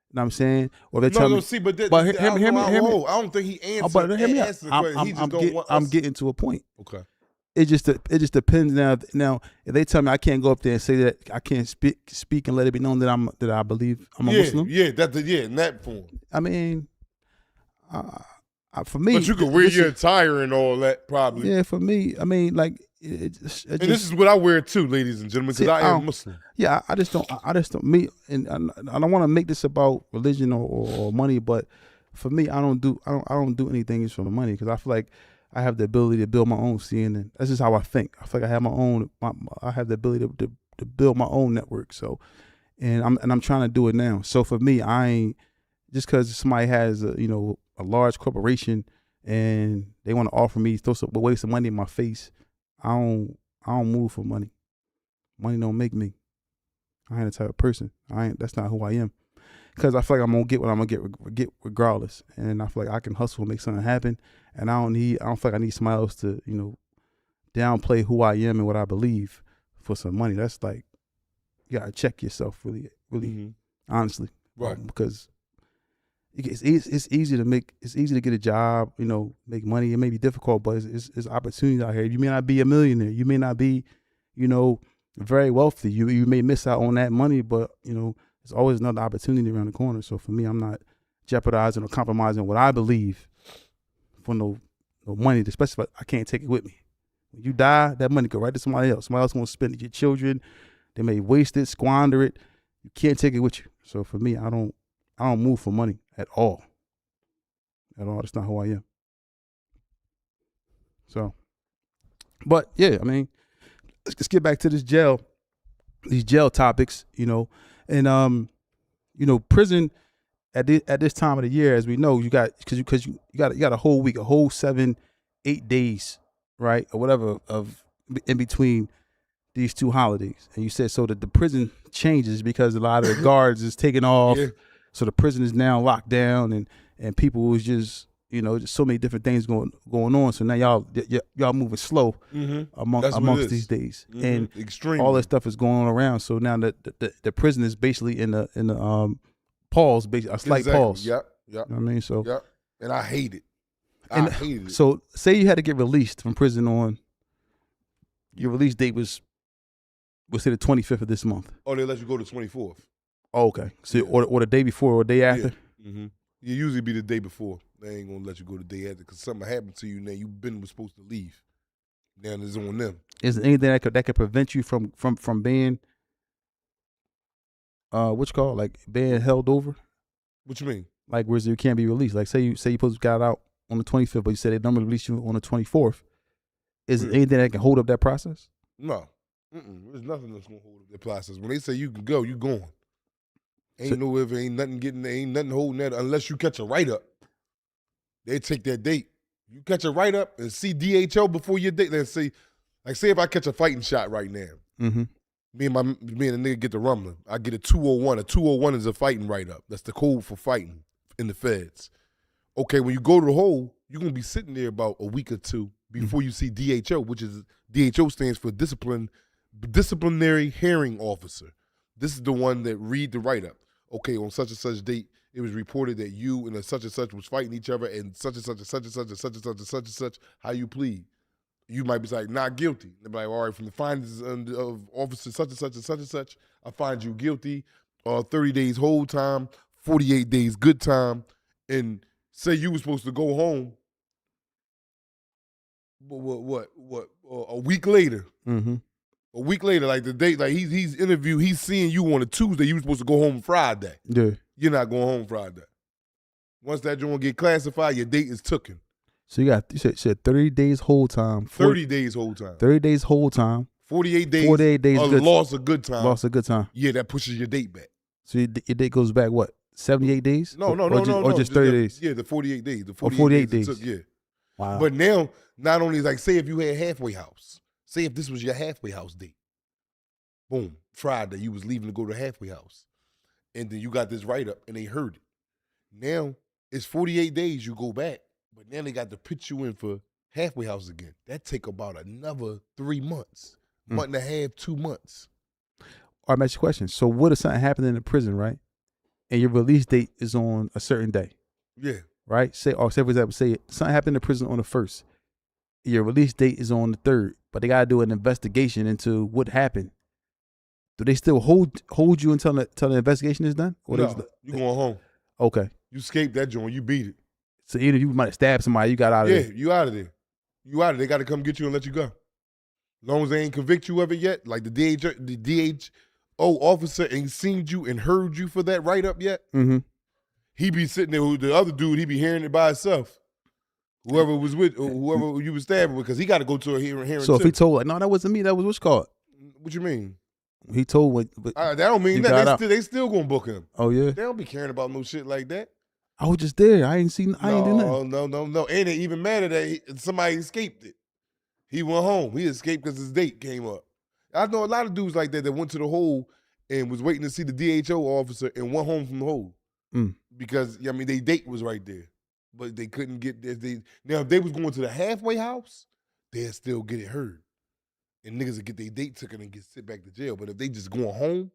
You know what I'm saying? Or they tell me, see, but hear me. I don't think he answered. But hear me out. I'm getting to a point. Okay. It just depends now. If they tell me I can't go up there and say that I can't speak and let it be known that I believe I'm a Muslim. Yeah, in that form. I mean, for me, but you could wear your attire and all that probably. Yeah, for me, I mean, like, and this is what I wear too, ladies and gentlemen, because I am Muslim. Yeah, I just don't. Me, and I don't want to make this about religion or money, but for me, I don't do anything just for the money, because I feel like I have the ability to build my own CNN. That's just how I think. I feel like I have I have the ability to build my own network. So, and I'm trying to do it now. So for me, I ain't just because somebody has a large corporation and they want to offer me throw some waste of money in my face. I don't move for money. Money don't make me. I ain't the type of person. That's not who I am. Because I feel like I'm gonna get what I'm gonna get regardless. And I feel like I can hustle and make something happen. And I don't feel like I need somebody else to, downplay who I am and what I believe for some money. That's like, you gotta check yourself really, honestly. Right. Because it's easy to get a job, make money. It may be difficult, but it's opportunities out here. You may not be a millionaire. You may not be, very wealthy. You may miss out on that money, but there's always another opportunity around the corner. So for me, I'm not jeopardizing or compromising what I believe for no money, especially if I can't take it with me. When you die, that money go right to somebody else. Somebody else gonna spend it. Your children, they may waste it, squander it. You can't take it with you. So for me, I don't move for money at all. at all. That's not who I am. So, but yeah, I mean, let's get back to these jail topics, and prison at this time of the year, as we know, you got because you got a whole week, a whole 7-8 days, right, or whatever of in between these two holidays. And you said so that the prison changes because a lot of the guards is taking off, so the prison is now locked down, and people was just just so many different things going on. So now y'all moving slow amongst these days, and extremely all that stuff is going on around. So now the prison is basically in the pause, basically a slight pause. Yep. You know what I mean, so and I hate it. I hated it. So say you had to get released from prison on your release date was say the 25th of this month. Oh, they let you go to 24th. Oh, okay. So or the day before or the day after. Yeah. Mm-hmm. You usually be the day before. They ain't gonna let you go the day after because something happened to you. Now was supposed to leave. Now it's on them. Is there anything that could prevent you from being what you call it, like being held over? What you mean? Like where you can't be released. Like say you supposed to got out on the 25th, but you said they normally release you on the 24th. Is there anything that can hold up that process? No. There's nothing that's gonna hold up the process. When they say you can go, you going. Ain't nothing holding that unless you catch a write-up. They take that date. You catch a write-up and see DHO before your date. Let's say if I catch a fighting shot right now, me and the nigga get the rumbling. I get a 201. A 201 is a fighting write-up. That's the code for fighting in the feds. Okay, when you go to the hole, you're gonna be sitting there about a week or two before you see DHO, which is DHO stands for disciplinary hearing officer. This is the one that read the write-up. Okay, on such and such date, it was reported that you and a such and such was fighting each other and such and such and such and such and such and such and such and such. How you plead? You might be like, not guilty. They'll be like, all right, from the findings of officer such and such and such and such, I find you guilty. 30 days hold time, 48 days good time, and say you were supposed to go home. What? A week later. Mm-hmm. A week later, like the date, like he's seeing you on a Tuesday. You were supposed to go home Friday. Yeah. You're not going home Friday. Once that joint get classified, your date is taken. So you said 30 days hold time. 30 days hold time. 30 days hold time. 48 days. 48 days good. Loss of good time. Loss of good time. Yeah, that pushes your date back. So your date goes back what? 78 days? No. Or just 30 days? Yeah, the 48 days. The 48 days. It took, yeah. Wow. But now, not only like, say if you had halfway house. Say if this was your halfway house date. Boom. Friday, you was leaving to go to halfway house. And then you got this write-up, and they heard it. Now, it's 48 days you go back, but now they got to pitch you in for halfway house again. That take about another 3 months. Month and a half, 2 months. All right, I'm asking you a question. So what if something happened in the prison, right? And your release date is on a certain day. Yeah. Right? Say for example, something happened in the prison on the 1st. Your release date is on the 3rd, but they gotta do an investigation into what happened. Do they still hold you until the investigation is done? Or no, you going home. Okay. You escaped that joint, you beat it. So either you might have stabbed somebody, you got out of there. Yeah, you out of there. You out of there. They got to come get you and let you go. As long as they ain't convict you of it yet, like the DHO officer ain't seen you and heard you for that write-up yet, he be sitting there, the other dude, he be hearing it by himself. Whoever was with, whoever you was stabbing with, because he got to go to a hearing So if he told, like, no, that wasn't me, that was what's called. What you mean? He told that don't mean that. They still gonna book him. Oh, yeah? They don't be caring about no shit like that. I was just there. I ain't do nothing. No. Ain't it even matter that somebody escaped it? He went home. He escaped because his date came up. I know a lot of dudes like that went to the hole and was waiting to see the DHO officer and went home from the hole. Because, I mean, their date was right there. But they couldn't get there. Now, if they was going to the halfway house, they'd still get it heard. And niggas would get their date taken and get sent back to jail. But if they just going home,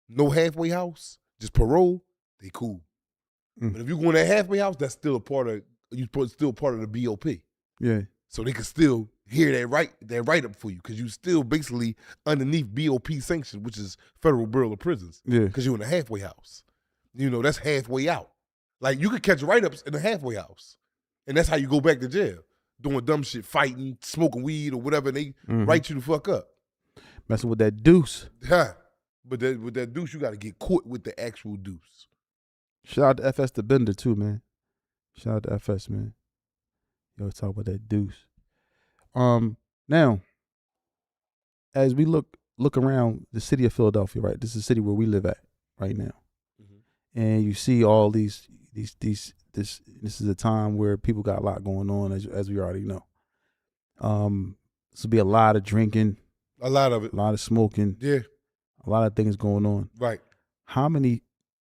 no halfway house, just parole, they cool. But if you go in that halfway house, that's still part of the BOP. Yeah. So they can still hear that write-up for you because you still basically underneath BOP sanction, which is Federal Bureau of Prisons. Yeah. Because you're in the halfway house. You know, that's halfway out. Like, you could catch write-ups in the halfway house. And that's how you go back to jail. Doing dumb shit, fighting, smoking weed or whatever, and they write you the fuck up. Messing with that deuce. But with that deuce, you got to get caught with the actual deuce. Shout out to FS the Bender too, man. Shout out to FS, man. Yo, talk about that deuce. Now, as we look around the city of Philadelphia, right? This is the city where we live at right now, and you see all these. This is a time where people got a lot going on, as we already know. This will be a lot of drinking, A lot of it. a lot of smoking, Yeah, a lot of things going on. right. How many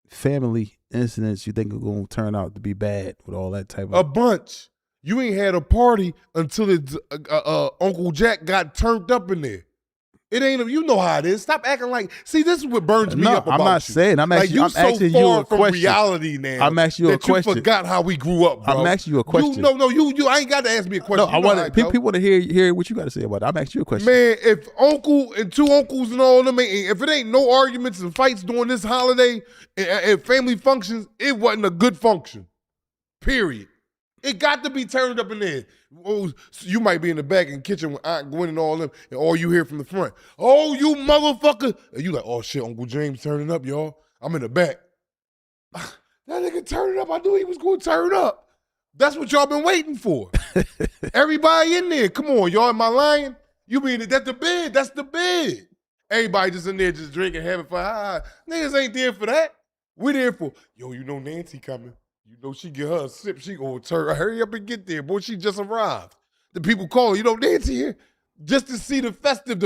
family incidents you think are going to turn out to be bad with all that type A of? bunch. You ain't had a party until Uncle Jack got turned up in there. It ain't, you know how it is. Stop acting like, see, this is what burns me up about I'm not you. saying. I'm Like, asking, I'm so asking far you a from question. reality now. I'm asking you a that question. You forgot how we grew up, bro. I'm asking you a question. You I ain't got to ask me a question. No, I want people want to hear what you got to say about it. I'm asking you a question. Man, if uncle and two uncles and all them, if it ain't no arguments and fights during this holiday and family functions, it wasn't a good function. Period. It got to be turned up in there. Oh, so you might be in the back in the kitchen with Aunt Gwen and all them, and all you hear from the front, oh, you motherfucker. And you like, oh shit, Uncle James turning up, y'all. I'm in the back. That nigga turning up. I knew he was going to turn up. That's what y'all been waiting for. Everybody in there. Come on, y'all. Am I lying? You mean that's the bed? That's the bed. Everybody just in there just drinking, having fun. Niggas ain't there for that. We there for, yo, you know Nancy coming. You know she get her a sip, she gonna turn. Hurry up and get there, boy. She just arrived. The people call, you know, Nancy here, just to see the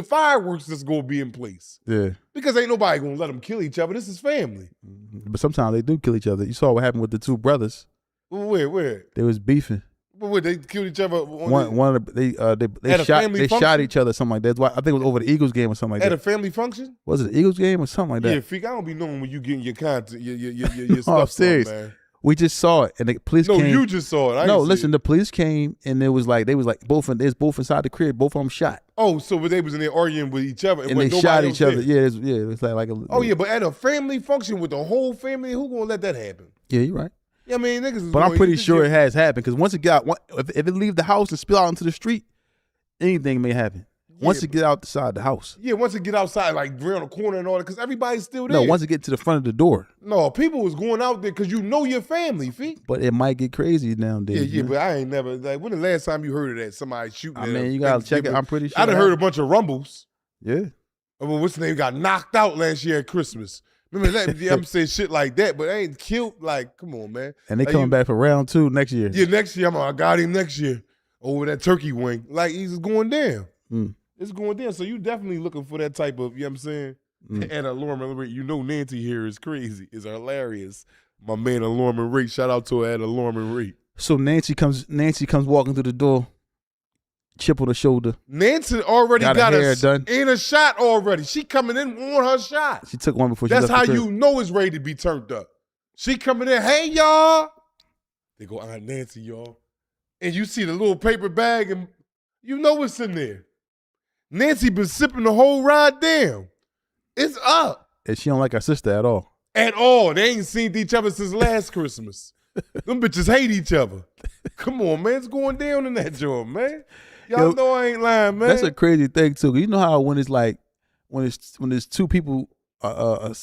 fireworks that's gonna be in place. Yeah. Because ain't nobody gonna let them kill each other. This is family. But sometimes they do kill each other. You saw what happened with the two brothers. Where? They was beefing. Where they killed each other? One of the, they At a shot family shot function? each other, something like that. I think it was over the Eagles game or something like At that. a family function? Was it the Eagles game or something like that? Yeah, Freak, I don't be knowing when you getting your content, your No, stuff I'm serious. from, man. We just saw it, and the police No, came. you just saw it. I No, ain't see listen, it. the police came, and they was like both inside the crib. Both of them shot, Oh, so they was in there arguing with each other, and they shot each other. Yeah, it was like a. Oh yeah, but at a family function with the whole family, who gonna let that happen? Yeah, you're right. Yeah, I mean, niggas is But I'm going- pretty this sure year- it has happened because once it got, if it leave the house and spill out into the street, anything may happen. Once Yeah, it get outside the house. Yeah, once it get outside, like around the corner and all that, because everybody's still there. No, once it get to the front of the door. No, people was going out there because you know your family, fee. But it might get crazy nowadays. Yeah, man. but I ain't never, like, when the last time you heard of that, somebody shooting I at mean, a you gotta check it. Thanksgiving? I'm pretty sure. I done that- heard a bunch of rumbles. Yeah. Well, what's the name got knocked out last year at Christmas? Remember that? Yeah, I'm saying shit like that, but I ain't killed. Like, come on, man. And they Like, coming back for round 2 next year. Yeah, next year, I got him next year over that turkey wing. Like, he's going down. Mm. It's going down. So you definitely looking for that type of, you know what I'm saying? And Alorman Rate, you know Nancy here is crazy. Is hilarious. My man Alorman Rate, shout out to her at Alorman Rate. So Nancy comes walking through the door, chip on the shoulder. Nancy already Got got her hair a done. in a shot already. She coming in on her shot. She took one before she That's left how the crib. you know it's ready to be turned up. She coming in, hey y'all. They go, Aunt Nancy, y'all. And you see the little paper bag and you know what's in there. Nancy been sipping the whole ride down. It's up. And she don't like her sister at all. At all. They ain't seen each other since last Christmas. Them bitches hate each other. Come on, man. It's going down in that joint, man. Y'all Yo, know I ain't lying, man. That's a crazy thing too. You know how when it's like when there's two people, a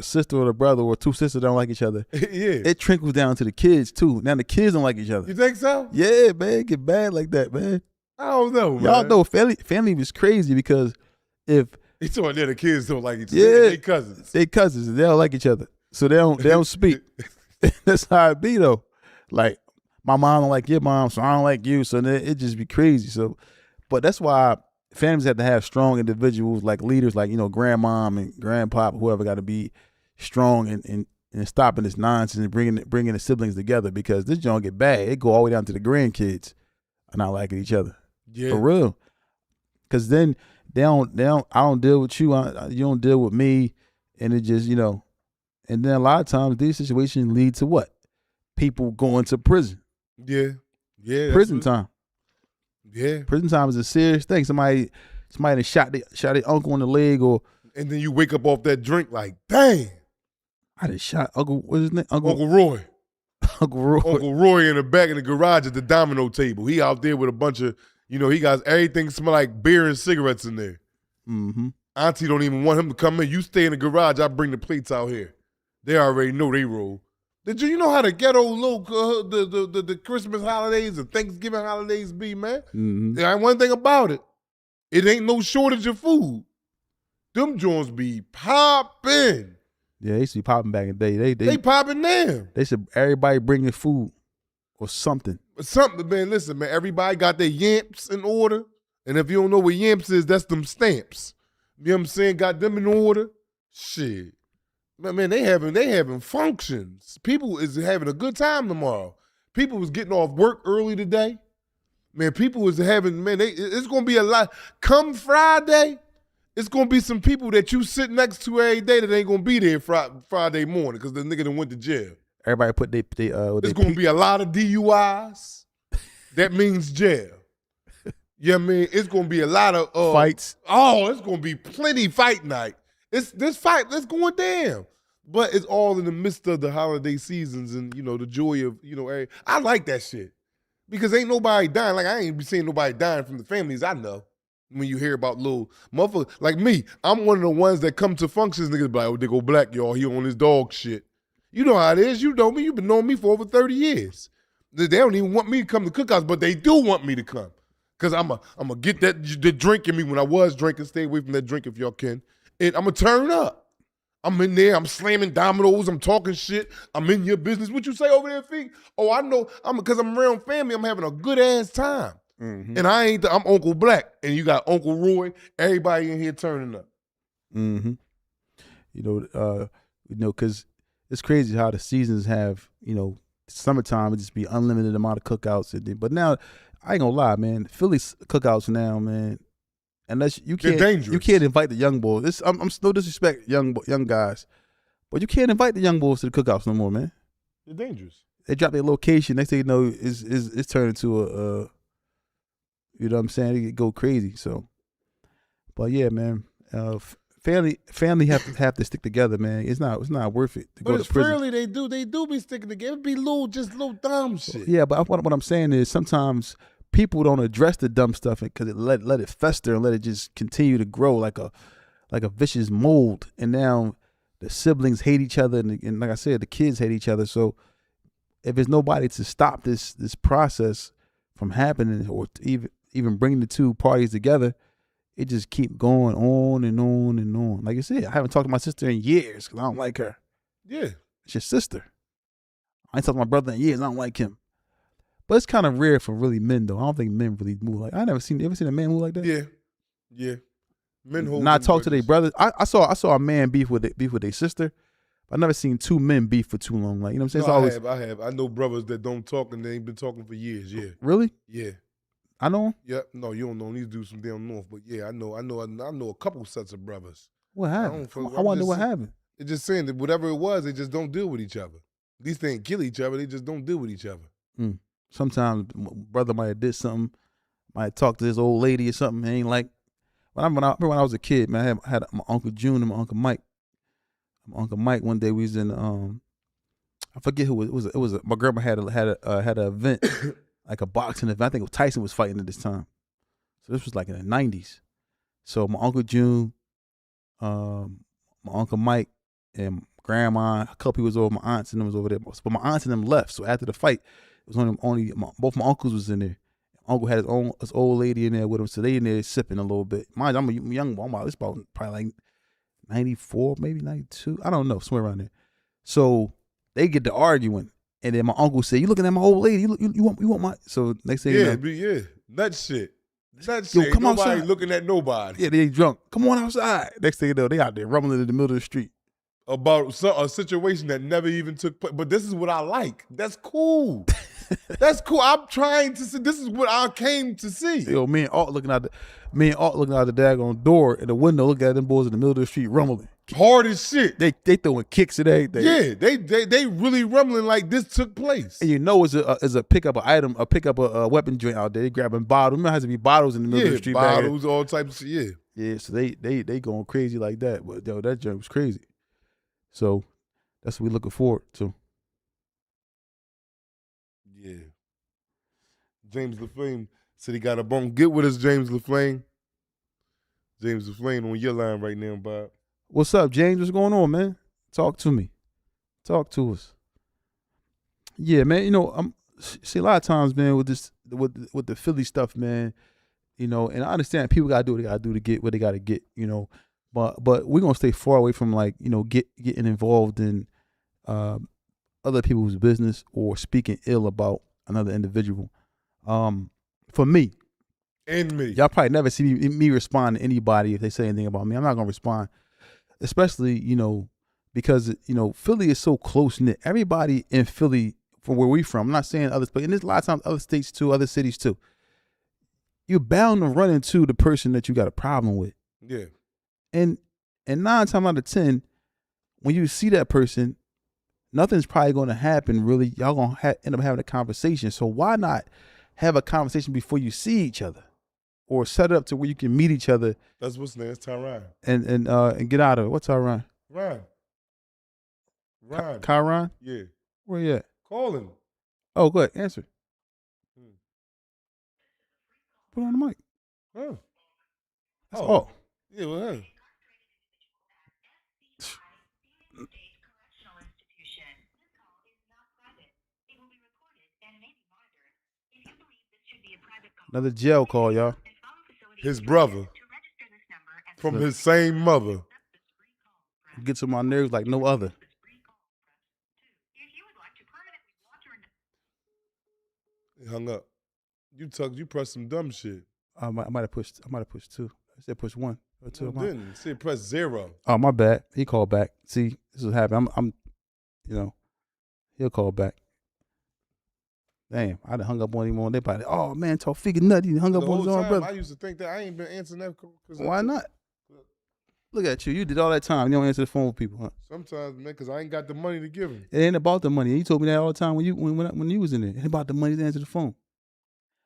sister or a brother or two sisters don't like each other. yeah. It trickles down to the kids too. Now the kids don't like each other. You think so? Yeah, man, it get bad like that, man. I don't know, man. Y'all know family was crazy because if He told me the kids don't like each other. Yeah. They cousins. they cousins, they don't like each other, so they don't speak. That's how it be though. Like my mom don't like your mom, so I don't like you. So then it just be crazy. So, but that's why families have to have strong individuals like leaders, like grandmom and grandpop, whoever got to be strong and stopping this nonsense and bringing the siblings together because this joint get bad. It go all the way down to the grandkids are not liking each other. Yeah. For real. Cause then I don't deal with you. You don't deal with me. And it just, and then a lot of times these situations lead to what? People going to prison. Yeah. Yeah. Prison time. Yeah. Prison time is a serious thing. Somebody that shot their uncle in the leg or And then you wake up off that drink like, dang. I just shot Uncle, what's his name? Uncle Roy. Uncle Roy. Uncle Roy in the back of the garage at the domino table. He out there with a bunch of, he got everything smell like beer and cigarettes in there. Mm-hmm. Auntie don't even want him to come in. You stay in the garage. I bring the plates out here. They already know they roll. Did you know how the ghetto the Christmas holidays and Thanksgiving holidays be, man? Mm-hmm. Yeah, one thing about it, it ain't no shortage of food. Them joints be popping. Yeah, they used to be popping back in the day. They popping now. They said everybody bring their food or something. Something, man. Listen, man. Everybody got their yamps in order, and if you don't know what yamps is, that's them stamps. You know what I'm saying? Got them in order. Shit. Man, they having functions. People is having a good time tomorrow. People was getting off work early today. Man, people was having, man, it's gonna be a lot. Come Friday, it's gonna be some people that you sit next to every day that ain't gonna be there Friday morning because the nigga done went to jail. Everybody put There's gonna be a lot of DUIs. That means jail. Yeah, man, it's gonna be a lot of fights. Oh, it's gonna be plenty fight night. This fight that's going down. But it's all in the midst of the holiday seasons and, the joy of, I like that shit. Because ain't nobody dying. Like, I ain't be seeing nobody dying from the families I know. When you hear about little motherfuckers. Like me, I'm one of the ones that come to functions, niggas be like, oh, they go black, y'all. He on his dog shit. You know how it is. You know me. You've been knowing me for over 30 years. They don't even want me to come to cookouts, but they do want me to come. Because I'm a get the drink in me when I was drinking. Stay away from that drink if y'all can. And I'm going to turn up. I'm in there. I'm slamming dominoes. I'm talking shit. I'm in your business. What you say over there, Fee? Oh, I know. Because I'm around family. I'm having a good-ass time. Mm-hmm. And I'm Uncle Black. And you got Uncle Roy. Everybody in here turning up. Mm-hmm. Because it's crazy how the seasons have, summertime, it just be unlimited amount of cookouts. But now, I ain't gonna lie, man. Philly's cookouts now, man. Unless you can't invite the young boys. I'm no disrespect, young guys, but you can't invite the young boys to the cookouts no more, man. They're dangerous. They drop their location. Next thing you know, it's turned into a you know what I'm saying? It go crazy. So, but yeah, man. Family have to stick together, man. It's not worth it to go to prison. But fairly they do be sticking together. It be little dumb shit. Yeah, but what I'm saying is sometimes people don't address the dumb stuff because it let it fester and let it just continue to grow like a vicious mold. And now the siblings hate each other, and like I said, the kids hate each other. So if there's nobody to stop this process from happening, or to even bringing the two parties together, it just keep going on and on and on. Like I said, I haven't talked to my sister in years because I don't like her. Yeah, it's your sister. I ain't talked to my brother in years. I don't like him. But it's kind of rare for really men, though. I don't think men really move like. You ever seen a man move like that? Yeah. Men hold. Not talk to their brothers. I saw a man beef with their sister. I never seen two men beef for too long. Like, you know what I'm saying? I have. I know brothers that don't talk and they ain't been talking for years. Yeah. Really? Yeah. I know him. Yeah. No, you don't know. These dudes from down north, but yeah, I know a couple sets of brothers. What happened? I wonder what happened. It's just saying that whatever it was, they just don't deal with each other. These things kill each other. They just don't deal with each other. Mm. Sometimes brother might have did something, might have talked to this old lady or something. Ain't like when I was a kid, man. I had my Uncle June and my Uncle Mike. My Uncle Mike, one day we was in I forget who it was. It was my grandma had an event, like a boxing event. I think Tyson was fighting at this time. So this was like in the 90s. So my Uncle June, my Uncle Mike, and grandma, a couple people was over. My aunts and them was over there. But my aunts and them left. So after the fight, it was only both my uncles was in there. Uncle had his old lady in there with him, so they in there sipping a little bit. Mind you, I'm a young boy. It's about probably like 94, maybe 92. I don't know, somewhere around there. So they get to arguing, and then my uncle said, "You looking at my old lady? You want my?" So next thing you know, that shit. Come nobody outside. Looking at nobody. Yeah, they drunk. Come on outside. Next thing you know, they out there rumbling in the middle of the street about a situation that never even took place. But this is what I like. That's cool. That's cool. I'm trying to see. This is what I came to see. Yo, me and Alt looking out the daggone door in the window, looking at them boys in the middle of the street rumbling. Hard as shit. They throwing kicks and everything. Yeah, they really rumbling like this took place. And you know it's a pick up an item, a weapon joint out there. They grabbing bottles. Remember, it has to be bottles in the middle of the street. Bottles, all types of shit. Yeah, so they going crazy like that. But yo, that joint was crazy. So that's what we looking forward to. Yeah. James LaFlame said he got a bone. Get with us, James LaFlame. James LaFlame on your line right now, Bob. What's up, James? What's going on, man? Talk to me. Talk to us. Yeah, man. You know, see a lot of times, man, with this with the Philly stuff, man. You know, and I understand people gotta do what they gotta do to get what they gotta get. You know, but we're gonna stay far away from like getting involved in uh, other people's business or speaking ill about another individual. For me, And me. y'all probably never see me respond to anybody if they say anything about me. I'm not gonna respond, especially because Philly is so close knit. Everybody in Philly, from where we from, I'm not saying others, but there's a lot of times other states too, other cities too. You're bound to run into the person that you got a problem with, Yeah. and 9 times out of 10, when you see that person, nothing's probably going to happen. Really, y'all gonna end up having a conversation. So why not have a conversation before you see each other, or set it up to where you can meet each other That's what's name. It's Tyron. and get out of it. What's our Ryan? Ryan. Kyron? Yeah. Where you at? Call him. Oh, go ahead. Answer. Put it on the mic. Huh. That's all. Yeah, well, huh. Another jail call, y'all. His brother. From his same mother. Gets on my nerves like no other. He hung up. You pressed some dumb shit. I might have pushed. Two. I said push one or two. No, didn't. Said press 0. Oh, my bad. He called back. See, this is what happened. I'm he'll call back. Damn, I done hung up on him on their body. Oh man, Tawfiq nutty. He hung up The on his whole own time, brother. I used to think that I ain't been answering that. Why not? Look at you. You did all that time. You don't answer the phone with people, huh? Sometimes, man, because I ain't got the money to give him. It ain't about the money. You told me that all the time when you was in there. It ain't about the money to answer the phone.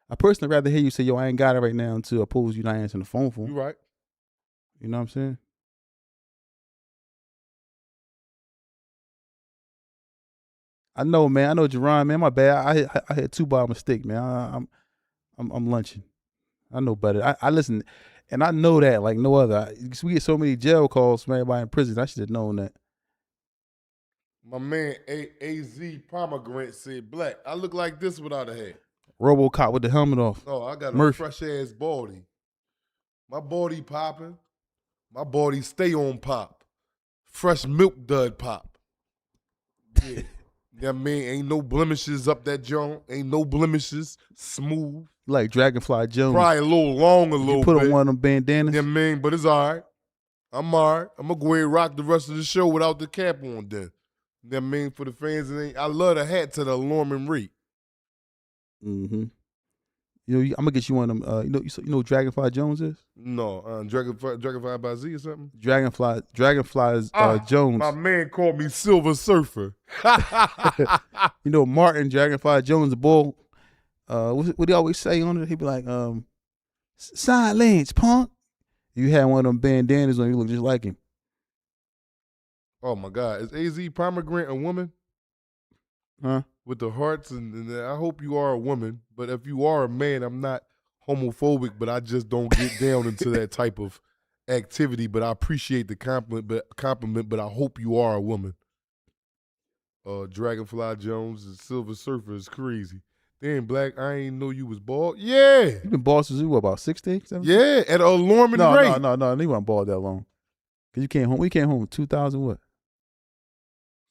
I personally rather hear you say, "Yo, I ain't got it right now," until opposed you not answering the phone for. You right. You know what I'm saying? I know, man. I know, Jerron, man. My bad. I hit 2 by mistake, man. I'm lunching. I know better. I listen, and I know that like no other. We get so many jail calls from everybody in prison. I should have known that. My man AZ Pomegranate said, "Black, I look like this without a hat." RoboCop with the helmet off. Oh, I got Murphy. a fresh ass body. My body popping. My body stay on pop. Fresh milk dud pop. Yeah. That man ain't no blemishes up that joint. Ain't no blemishes. Smooth. Like Dragonfly Jones. Probably a little long, a little You put bit. on one of them bandanas. Yeah, man, but it's all right. I'm all right. I'm going to go ahead and rock the rest of the show without the cap on then. That mean for the fans, I love the hat to the alarming rate. Mm-hmm. I'm gonna get you one of them. You know who Dragonfly Jones is? No, Dragonfly by Z or something? Dragonfly's Jones. My man called me Silver Surfer. You know Martin Dragonfly Jones, the bull. What do you always say on it? He be like, silence, punk. You had one of them bandanas on, you look just like him. Oh my God, is AZ Pomegranate a woman? Huh? With the hearts, and I hope you are a woman. But if you are a man, I'm not homophobic, but I just don't get down into that type of activity. But I appreciate the compliment. But I hope you are a woman. Dragonfly Jones and Silver Surfer is crazy. Damn, Black, I ain't know you was bald. Yeah. You been bald since you about 16, 17? Yeah, at an alarming rate. No, you weren't bald that long. Cause you came home. We came home in 2000 what?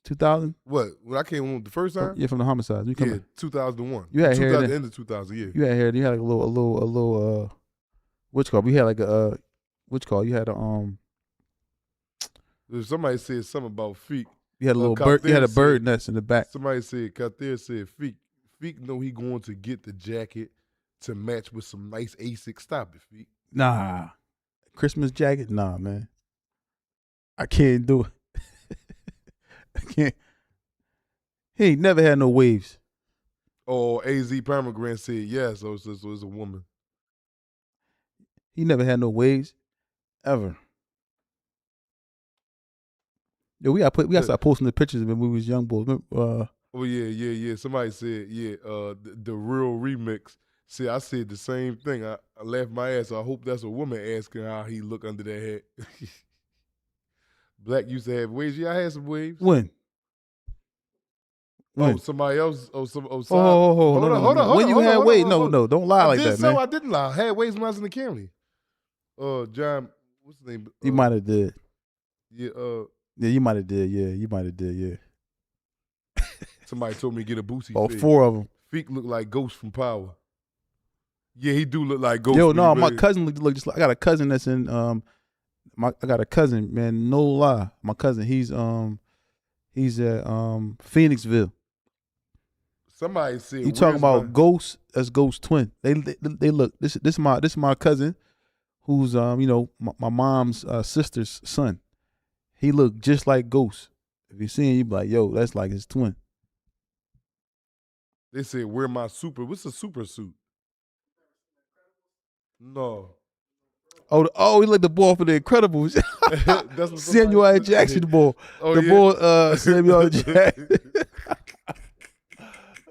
2000? What? When I came home the first time? Yeah, from the homicides. 2001. You had hair then. End of 2000, yeah. You had hair. You had like a little what's called? We had like a what's called? You had a Somebody said something about feet. You had a little bird. You had a bird nest in the back. Somebody said, Kathir said, Feek know he going to get the jacket to match with some nice ASIC. Stop it, Feek. Nah. Christmas jacket? Nah, man. I can't do it. I can't. He ain't never had no waves. Oh, AZ Pomegranate said yes, so it's a woman. He never had no waves. Ever. Yo, we gotta start posting the pictures of when we was young boys. Oh yeah. Somebody said, the real remix. See, I said the same thing. I laughed my ass. I hope that's a woman asking how he look under that hat. Black used to have waves. Yeah, I had some waves. When? When? somebody else. Oh, hold no, on, no. When you had Wade? No, don't lie like that, man. I didn't lie. I had Wade's when I was in the county. John, what's his name? You might have did. Yeah. Yeah, you might have did. Yeah, you might have did. Yeah. Somebody told me to get a Boosie. About 4 of them. Feek look like Ghost from Power. Yeah, he do look like Ghost. Yo, no, my cousin look just like. I got a cousin that's in I got a cousin, man. No lie, my cousin. He's at Phoenixville. Somebody said You talking about Ghost? That's Ghost twin. They look. This my cousin, who's my mom's sister's son. He look just like Ghost. If you see him, you be like, yo, that's like his twin. They said, "Wear my super." What's a super suit? No. Oh, he like the boy for the Incredibles. That's what Samuel L. Jackson boy. Oh, the yeah. boy Samuel L. Jackson.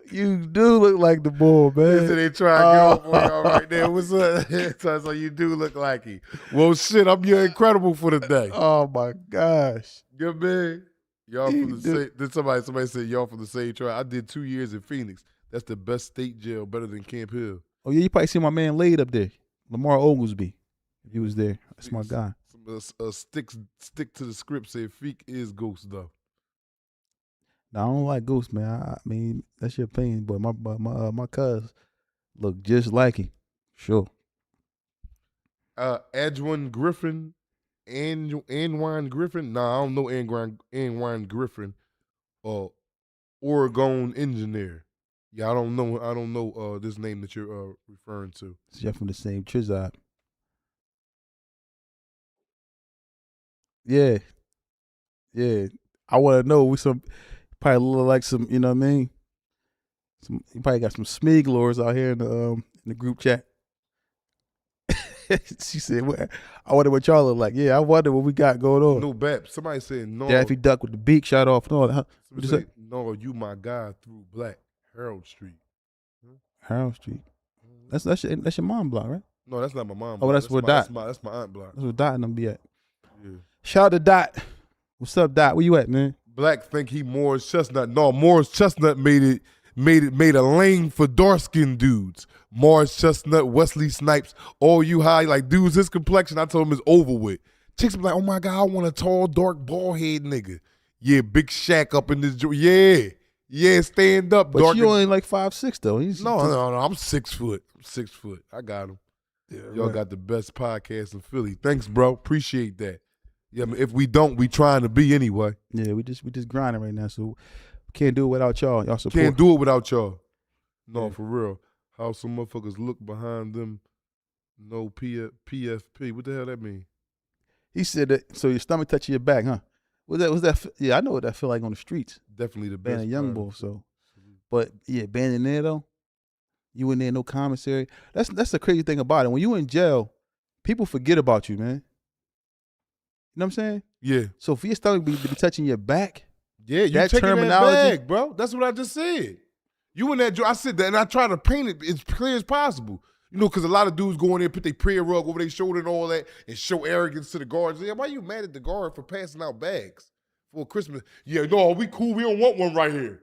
You do look like the boy, man. They said they try to get off on y'all right there. What's up? So you do look like he. Well, shit, I'm your Incredible for the day. Oh my gosh. Good man. Y'all from the same. Then somebody said y'all from the same tribe. I did 2 years in Phoenix. That's the best state jail, better than Camp Hill. Oh yeah, you probably see my man laid up there, Lamar Oglesby. If he was there, that's my guy. Stick to the script. Say Feek is Ghost though. No, I don't like Ghost, man. I mean, that's your opinion, but my cuz look just like him. Sure. Adjuan Griffin, Anwine Griffin. Nah, I don't know Anwine Griffin. Oregon engineer. Yeah, I don't know this name that you're referring to. It's just from the same tribe. Yeah. Yeah. I want to know we probably look like some, you know what I mean? You probably got some Smeaglors out here in the group chat. She said, well, I wonder what y'all look like. Yeah, I wonder what we got going on. No Bap. Somebody said no. Daffy Duck with the beak shot off. No, what you say? No, you my guy through Black Harold Street. Harold Street. That's your mom block, right? No, that's not my mom. Oh, that's where Dot. That's my aunt block. That's where Dot and them be at. Yeah. Shout out to Dot. What's up, Dot? Where you at, man? Black think he Morris Chestnut. No, Morris Chestnut made a lane for dark skinned dudes. Morris Chestnut, Wesley Snipes, all you high like dudes. His complexion, I told him, is over with. Chicks be like, oh my God, I want a tall, dark, bald head nigga. Yeah, Big Shaq up in this joint. Yeah, stand up. But you only like 5'6" though. No, I'm 6 foot. I got him. Yeah, y'all got the best podcast in Philly. Thanks, bro. Appreciate that. Yeah, I mean, if we don't, we trying to be anyway. Yeah, we just grinding right now, so we can't do it without y'all. Y'all support. Can't do it without y'all. No, yeah. For real. How some motherfuckers look behind them. No PFP. What the hell that mean? He said that. So your stomach touching your back, huh? Was that? Yeah, I know what that feel like on the streets. Definitely the best. Being a young boy, so. But yeah, being in there though, you in there, no commissary. That's the crazy thing about it. When you in jail, people forget about you, man. You know what I'm saying? Yeah. So for your stomach be touching your back, yeah, you that taking terminology, that bag, bro. That's what I just said. You in that? I said that, and I try to paint it as clear as possible. You know, because a lot of dudes go in there, put their prayer rug over their shoulder and all that, and show arrogance to the guards. Yeah, why you mad at the guard for passing out bags for Christmas? Yeah, no, we cool. We don't want one right here.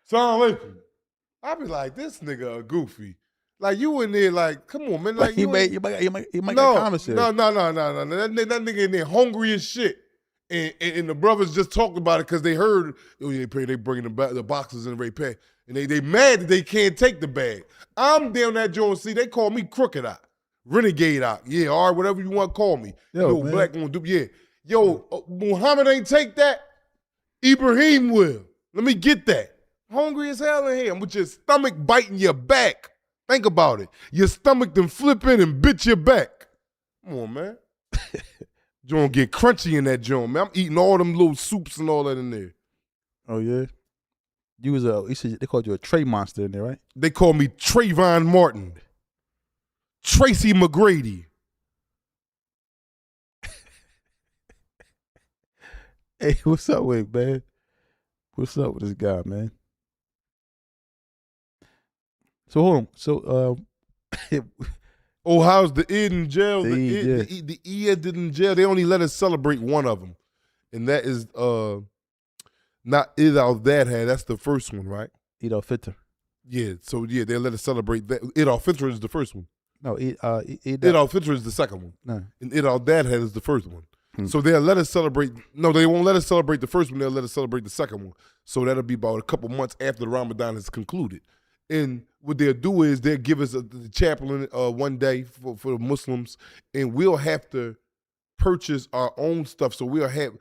Salam alaikum. I be like, this nigga a goofy. Like, you in there, like, come on, man. Like, you might get commissary. No. That nigga in there hungry as shit. And the brothers just talked about it because they heard, oh, yeah, they bringing the boxes in the pack. And they mad that they can't take the bag. I'm down that joint. See, they call me Crooked Eye, Renegade Eye. Yeah, all right, whatever you want to call me. Yo Black gonna do. Yeah, Muhammad ain't take that. Ibrahim will. Let me get that. Hungry as hell in here. I'm with your stomach biting your back. Think about it. Your stomach then flip in and bit your back. Come on, man. Joint get crunchy in that joint, man. I'm eating all them little soups and all that in there. Oh yeah. They called you a Trey monster in there, right? They call me Trayvon Martin. Tracy McGrady. Hey, what's up with man? What's up with this guy, man? So hold on. So oh, how's the Ed in jail? The Ed in jail. They only let us celebrate one of them, and that is Not Eid al-Adha, that's the first one, right? Eid al-Fitr. Yeah, so yeah, they let us celebrate that. Eid al-Fitr is the first one. No, Eid Eid al-Fitr is the second one. No. And Eid al-Adha is the first one. So they'll let us celebrate. No, they won't let us celebrate the first one. They'll let us celebrate the second one. So that'll be about a couple months after the Ramadan is concluded. And what they'll do is they'll give us the chaplain one day for the Muslims, and we'll have to purchase our own stuff. So what happened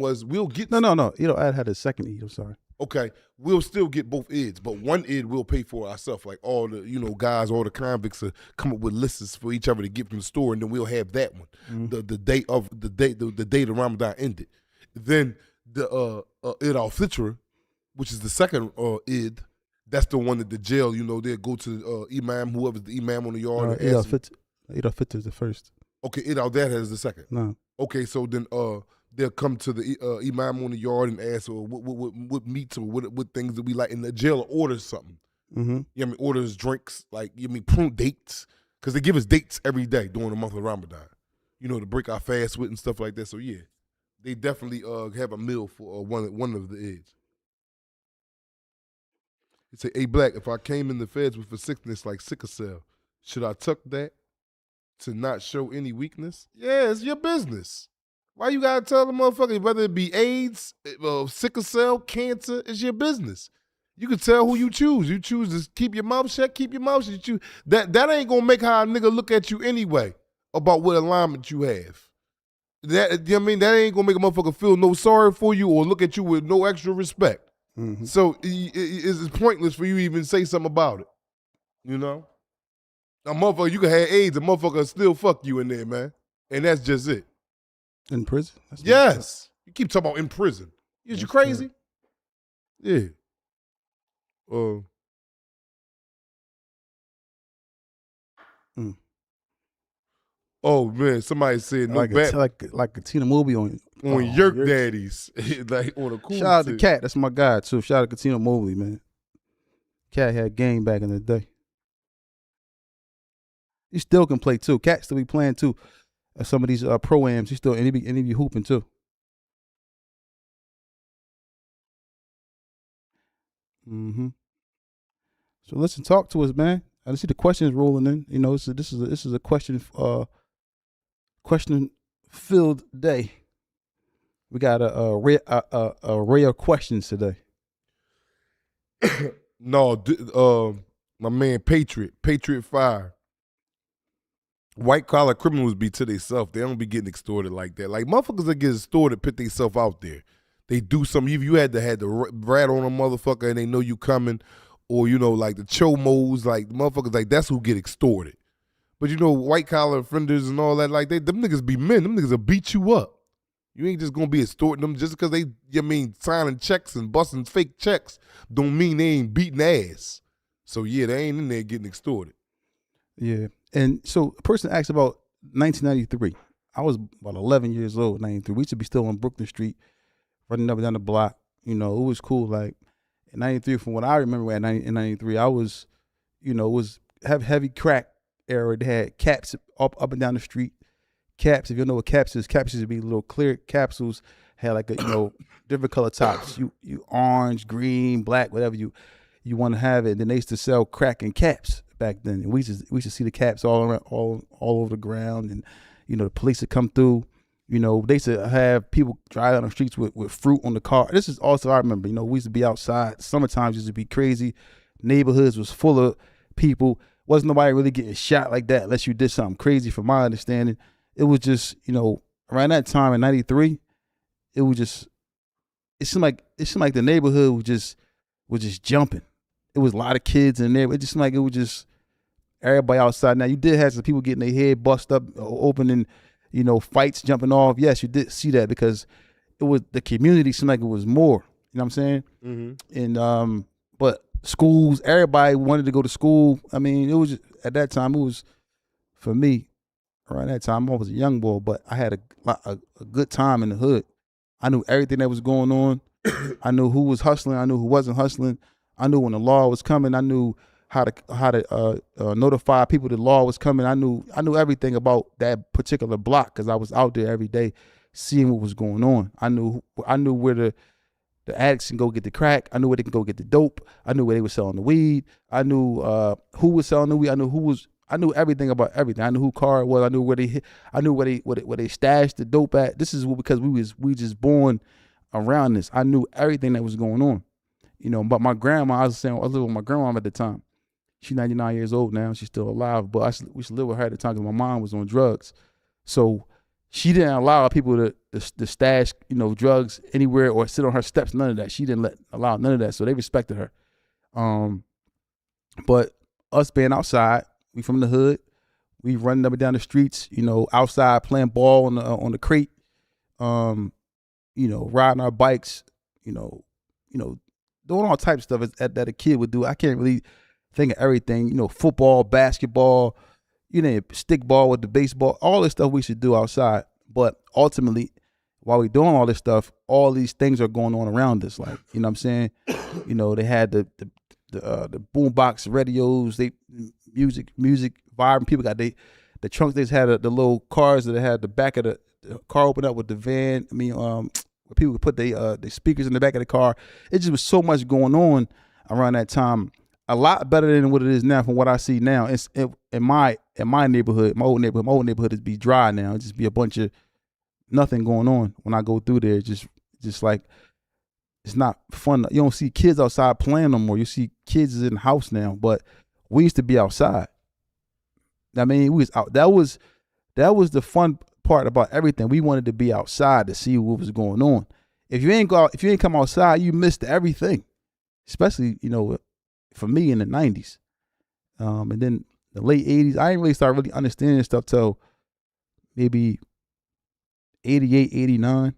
was we'll get No. I had a second Eid. I'm sorry. Okay, we'll still get both Eids, but one Eid we'll pay for ourselves. Like all the guys, all the convicts will come up with lists for each other to get from the store, and then we'll have that one. The day the Ramadan ended. Then the Eid al-Fitr, which is the second Eid, that's the one at the jail. They'll go to Imam, whoever's the Imam on the yard. Eid al-Fitr is the first. Okay, Eid al-Adha is the second. No. Okay, so then they'll come to the Imam on the yard and ask, what meats or what things do we like? And the jail orders something. Mm-hmm. Orders drinks, like, prune dates. Because they give us dates every day during the month of Ramadan. To break our fast with and stuff like that. So, yeah, they definitely have a meal for one of the Eids. He say, hey, Black, if I came in the feds with a sickness like sickle cell, should I tuck that to not show any weakness? Yeah, it's your business. Why you gotta tell the motherfucker, whether it be AIDS, sickle cell, cancer, it's your business. You can tell who you choose. You choose to keep your mouth shut, keep your mouth shut. That ain't gonna make how a nigga look at you anyway about what alignment you have. That ain't gonna make a motherfucker feel no sorry for you or look at you with no extra respect. Mm-hmm. So it's pointless for you to even say something about it. A motherfucker, you can have AIDS, a motherfucker still fuck you in there, man. And that's just it. In prison? Yes. You keep talking about in prison. Is you crazy? Yeah. Oh man, somebody said no bat like a Tina movie on Yerk Daddies. Like on a cool Shout out to Cat, that's my guy too. Shout out to Katina Mobley, man. Cat had game back in the day. He still can play too. Cat still be playing too. Some of these pro-ams, he be hooping too. Mm-hmm. So listen, talk to us, man. I see the questions rolling in. So this is a question filled day. We got a array of questions today. No, my man Patriot Fire. White collar criminals be to themselves. They don't be getting extorted like that. Like motherfuckers that get extorted put themselves out there. They do something. You had the rat on a motherfucker and they know you coming, or like the chomos, like motherfuckers like that's who get extorted. But white collar offenders and all that, like them niggas be men. Them niggas will beat you up. You ain't just gonna be extorting them just because they signing checks and busting fake checks don't mean they ain't beating ass. So yeah, they ain't in there getting extorted. Yeah. And so a person asked about 1993. I was about 11 years old in 93. We used to be still on Brooklyn Street, running up and down the block. It was cool. Like in 93, from what I remember in 93, I was, was heavy crack era. They had caps up and down the street. Caps, if you know what caps is to be little clear capsules, had like a, different color tops. You orange, green, black, whatever you want to have it. And then they used to sell crack in caps back then. And we used to see the caps all around, all over the ground. And, the police would come through. They used to have people drive on the streets with fruit on the car. This is also, I remember, we used to be outside. Summertime used to be crazy. Neighborhoods was full of people. Wasn't nobody really getting shot like that unless you did something crazy, from my understanding. It was just, around that time in 93, it seemed like the neighborhood was just jumping. It was a lot of kids in there. It just seemed like it was just everybody outside. Now, you did have some people getting their head bust up, open, and, fights jumping off. Yes, you did see that because it was, the community seemed like it was more. You know what I'm saying? Mm-hmm. And, but schools, everybody wanted to go to school. I mean, it was, at that time, it was, for me, around that time, I was a young boy, but I had a good time in the hood. I knew everything that was going on. I knew who was hustling. I knew who wasn't hustling. I knew when the law was coming. I knew how to notify people the law was coming. I knew everything about that particular block because I was out there every day seeing what was going on. I knew where the addicts can go get the crack. I knew where they can go get the dope. I knew where they were selling the weed. I knew who was selling the weed. I knew everything about everything. I knew who car it was. I knew where they hit. I knew where they stashed the dope at. This is because we just born around this. I knew everything that was going on. But my grandma, I was living with my grandma at the time. She's 99 years old now. She's still alive. But we used to live with her at the time because my mom was on drugs. So she didn't allow people to stash, drugs anywhere or sit on her steps. None of that. She didn't allow none of that. So they respected her. But us being outside, we from the hood, we running up and down the streets, outside playing ball on the crate, riding our bikes, doing all types of stuff that a kid would do. I can't really think of everything, football, basketball, stick ball with the baseball, all this stuff we should do outside. But ultimately, while we're doing all this stuff, all these things are going on around us. Like, you know what I'm saying? They had the boombox radios, music, vibrant. People got the trunks. They just had the little cars that had the back of the car open up with the van. Where people could put the speakers in the back of the car. It just was so much going on around that time. A lot better than what it is now from what I see now. It's in my neighborhood, my old neighborhood is be dry now. It just be a bunch of nothing going on when I go through there. Just like, it's not fun. You don't see kids outside playing no more. You see kids in the house now, but we used to be outside. I mean, we was out. That was the fun part about everything. We wanted to be outside to see what was going on. If you ain't come outside, you missed everything. Especially, for me in the 90s. And then the late 80s, I didn't really start really understanding stuff till maybe 88, 89,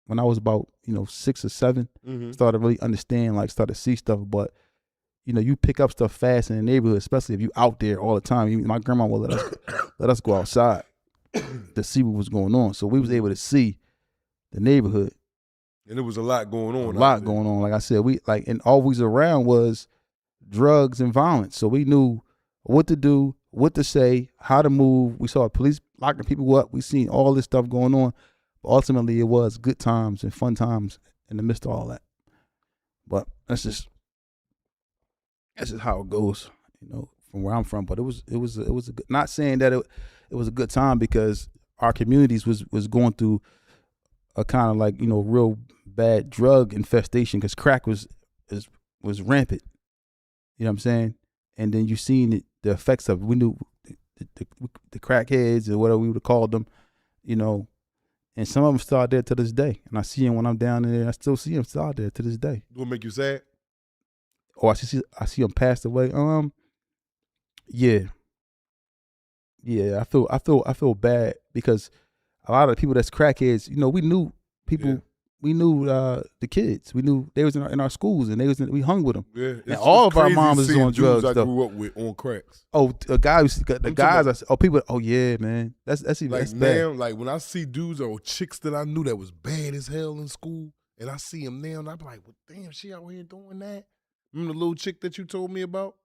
when I was about, 6 or 7. Mm-hmm. Started really understand, started to see stuff. But, you pick up stuff fast in the neighborhood, especially if you out there all the time. My grandma would let us go outside to see what was going on. So we was able to see the neighborhood. And there was a lot going on. A lot going on. Like I said, and always around was drugs and violence. So we knew what to do, what to say, how to move. We saw police locking people up. We seen all this stuff going on. But ultimately, it was good times and fun times in the midst of all that. But that's just how it goes, from where I'm from. But it was a good, not saying that it was a good time because our communities was going through a kind of real bad drug infestation because crack was rampant. You know what I'm saying? And then you seen the effects of it. We knew the crackheads or whatever we would have called them, and some of them still out there to this day. And I see them when I'm down there. I still see them still out there to this day. What make you sad? Oh, I see them passed away. Yeah. I feel bad because a lot of the people that's crackheads, we knew people. Yeah. We knew the kids. We knew they was in our schools, and we hung with them. Yeah, and all of our moms was on drugs. I grew up with on cracks. Oh, the guys. People. Oh yeah, man. That's even like that's now. bad. Like when I see dudes or chicks that I knew that was bad as hell in school, and I see them now, and I be like, well, damn, she out here doing that. Remember the little chick that you told me about?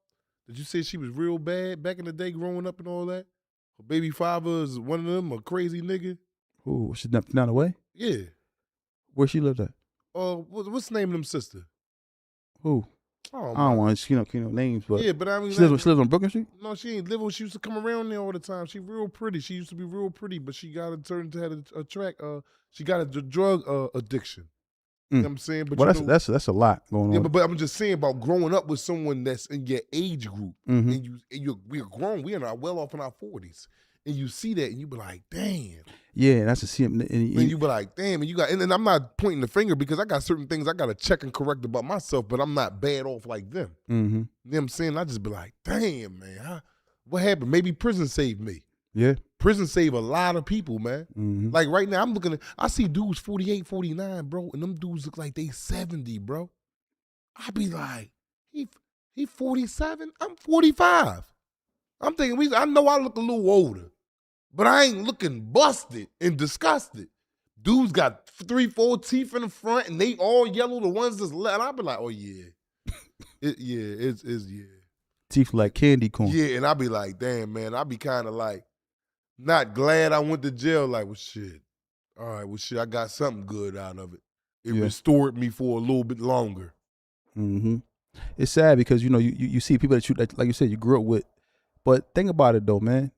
Did you say she was real bad back in the day, growing up and all that? Her baby father is one of them, a crazy nigga. Ooh, she down the way? Yeah. Where she lived at? What's the name of them sister? Who? Oh, I don't want to names, but yeah, but I mean, she lives on Brooklyn Street. No, she ain't living. She used to come around there all the time. She real pretty. She used to be real pretty, but she got turned into a track. She got a drug addiction. You know what I'm saying? But well, that's a lot going on. Yeah, but I'm just saying about growing up with someone that's in your age group, and we're grown. We're well off in our 40s, and you see that, and you be like, damn. Yeah, that's a see. And you be like, damn, and you got, and I'm not pointing the finger because I got certain things I got to check and correct about myself, but I'm not bad off like them. Mm-hmm. You know what I'm saying? I just be like, damn, man, what happened? Maybe prison saved me. Yeah. Prison saved a lot of people, man. Mm-hmm. Like right now, I'm looking at, I see dudes 48, 49, bro, and them dudes look like they 70, bro. I be like, he 47? I'm 45. I'm thinking, I know I look a little older, but I ain't looking busted and disgusted. Dudes got 3, 4 teeth in the front, and they all yellow, the ones that's left. And I be like, oh, yeah. It's teeth like candy corn. Yeah, and I be like, damn, man, I be kind of like, not glad I went to jail. Like, well, shit, All right, well, shit, I got something good out of it. It Yeah. restored me for a little bit longer. Mm-hmm. It's sad because you see people that like you said you grew up with, but think about it though, man.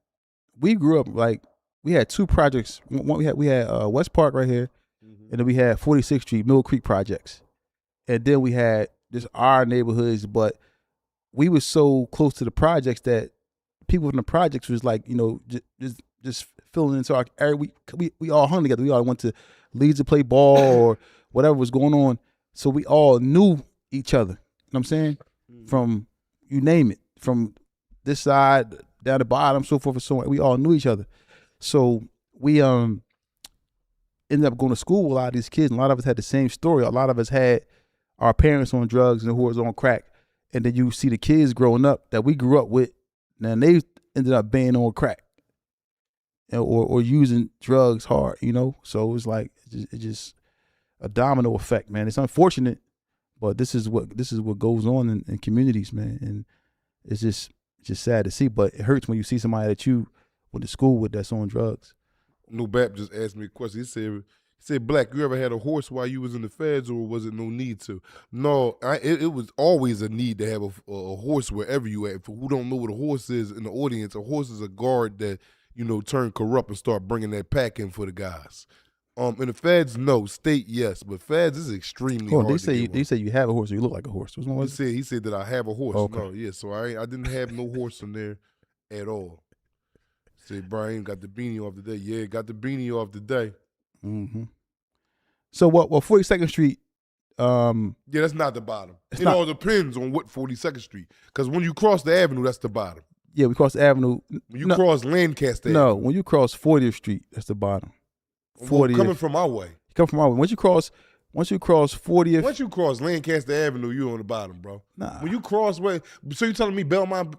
We grew up like we had two projects. One we had West Park right here, and then we had 46th Street, Mill Creek projects, and then we had just our neighborhoods. But we were so close to the projects that people in the projects was like just filling into our area. We all hung together. We all went to Leeds to play ball or whatever was going on. So we all knew each other. You know what I'm saying? From you name it, from this side down the bottom, so forth and so on. We all knew each other. So we ended up going to school with a lot of these kids, and a lot of us had the same story. A lot of us had our parents on drugs and who was on crack. And then you see the kids growing up that we grew up with, now they ended up being on crack or using drugs hard, So it's like it's just a domino effect, man. It's unfortunate, but this is what goes on in communities, man. And it's just sad to see, but it hurts when you see somebody that you went to school with that's on drugs. No Bap just asked me a question. He said, Black, you ever had a horse while you was in the feds, or was it no need to? No, it was always a need to have a horse wherever you at. For who don't know what a horse is in the audience, a horse is a guard that, turn corrupt and start bringing that pack in for the guys. In the feds, no. State, yes. But feds is extremely hard to get they say you have a horse or you look like a horse. Which one was it? He said that I have a horse. Okay. No, yeah. So I didn't have no horse in there at all. Say, Brian got the beanie off today. Yeah, got the beanie off today. Mm-hmm. So what? Well, 42nd Street. Yeah, that's not the bottom. It all depends on what 42nd Street. Because when you cross the avenue, that's the bottom. Yeah, we cross the avenue. When you cross Lancaster Avenue. No, when you cross 40th Street, that's the bottom. 40th. Coming from our way. Come from our way. Once you cross 40th. Once you cross Lancaster Avenue, you on the bottom, bro. Nah. When you cross so you telling me Belmont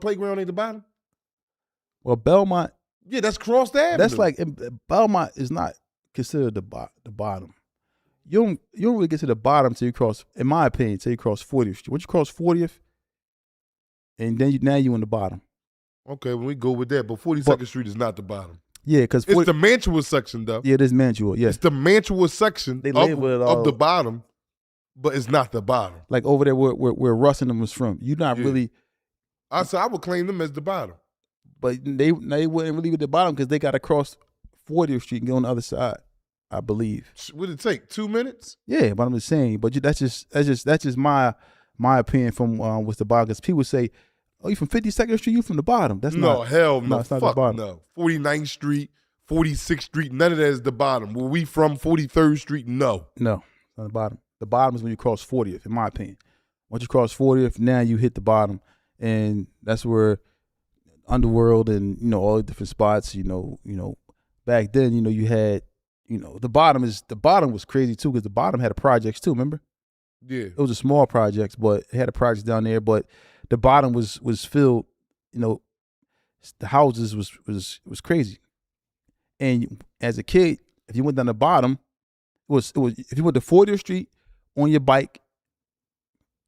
Playground ain't the bottom? Well, Belmont. Yeah, that's cross the avenue. That's like Belmont is not considered the bottom. You don't really get to the bottom till you cross, in my opinion, till you cross 40th Street. Once you cross 40th, and then now you in the bottom. Okay, when we go with that, but 42nd Street is not the bottom. Yeah, because it's the Mantua section, though. Yeah, it is Mantua. Yeah, it's the Mantua section of the bottom, but it's not the bottom. Like over there where Russ and them was from. You're not really. I would claim them as the bottom. But they wouldn't really be the bottom because they got to cross 40th Street and go on the other side, I believe. What did it take? 2 minutes? Yeah, but I'm just saying. But that's just my opinion from what's the bottom. Because people say, "Oh, you from 52nd Street? You from the bottom?" That's not. Hell no. No, it's not the bottom. No. 49th Street, 46th Street, none of that is the bottom. Were we from 43rd Street? No. No, it's not the bottom. The bottom is when you cross 40th, in my opinion. Once you cross 40th, now you hit the bottom, and that's where Underworld and all the different spots. Back then, you had, the bottom was crazy too because the bottom had a projects too. Remember? Yeah. It was a small projects, but it had a project down there. But the bottom was filled. The houses was crazy. And as a kid, if you went down the bottom, it was if you went to 40th Street on your bike,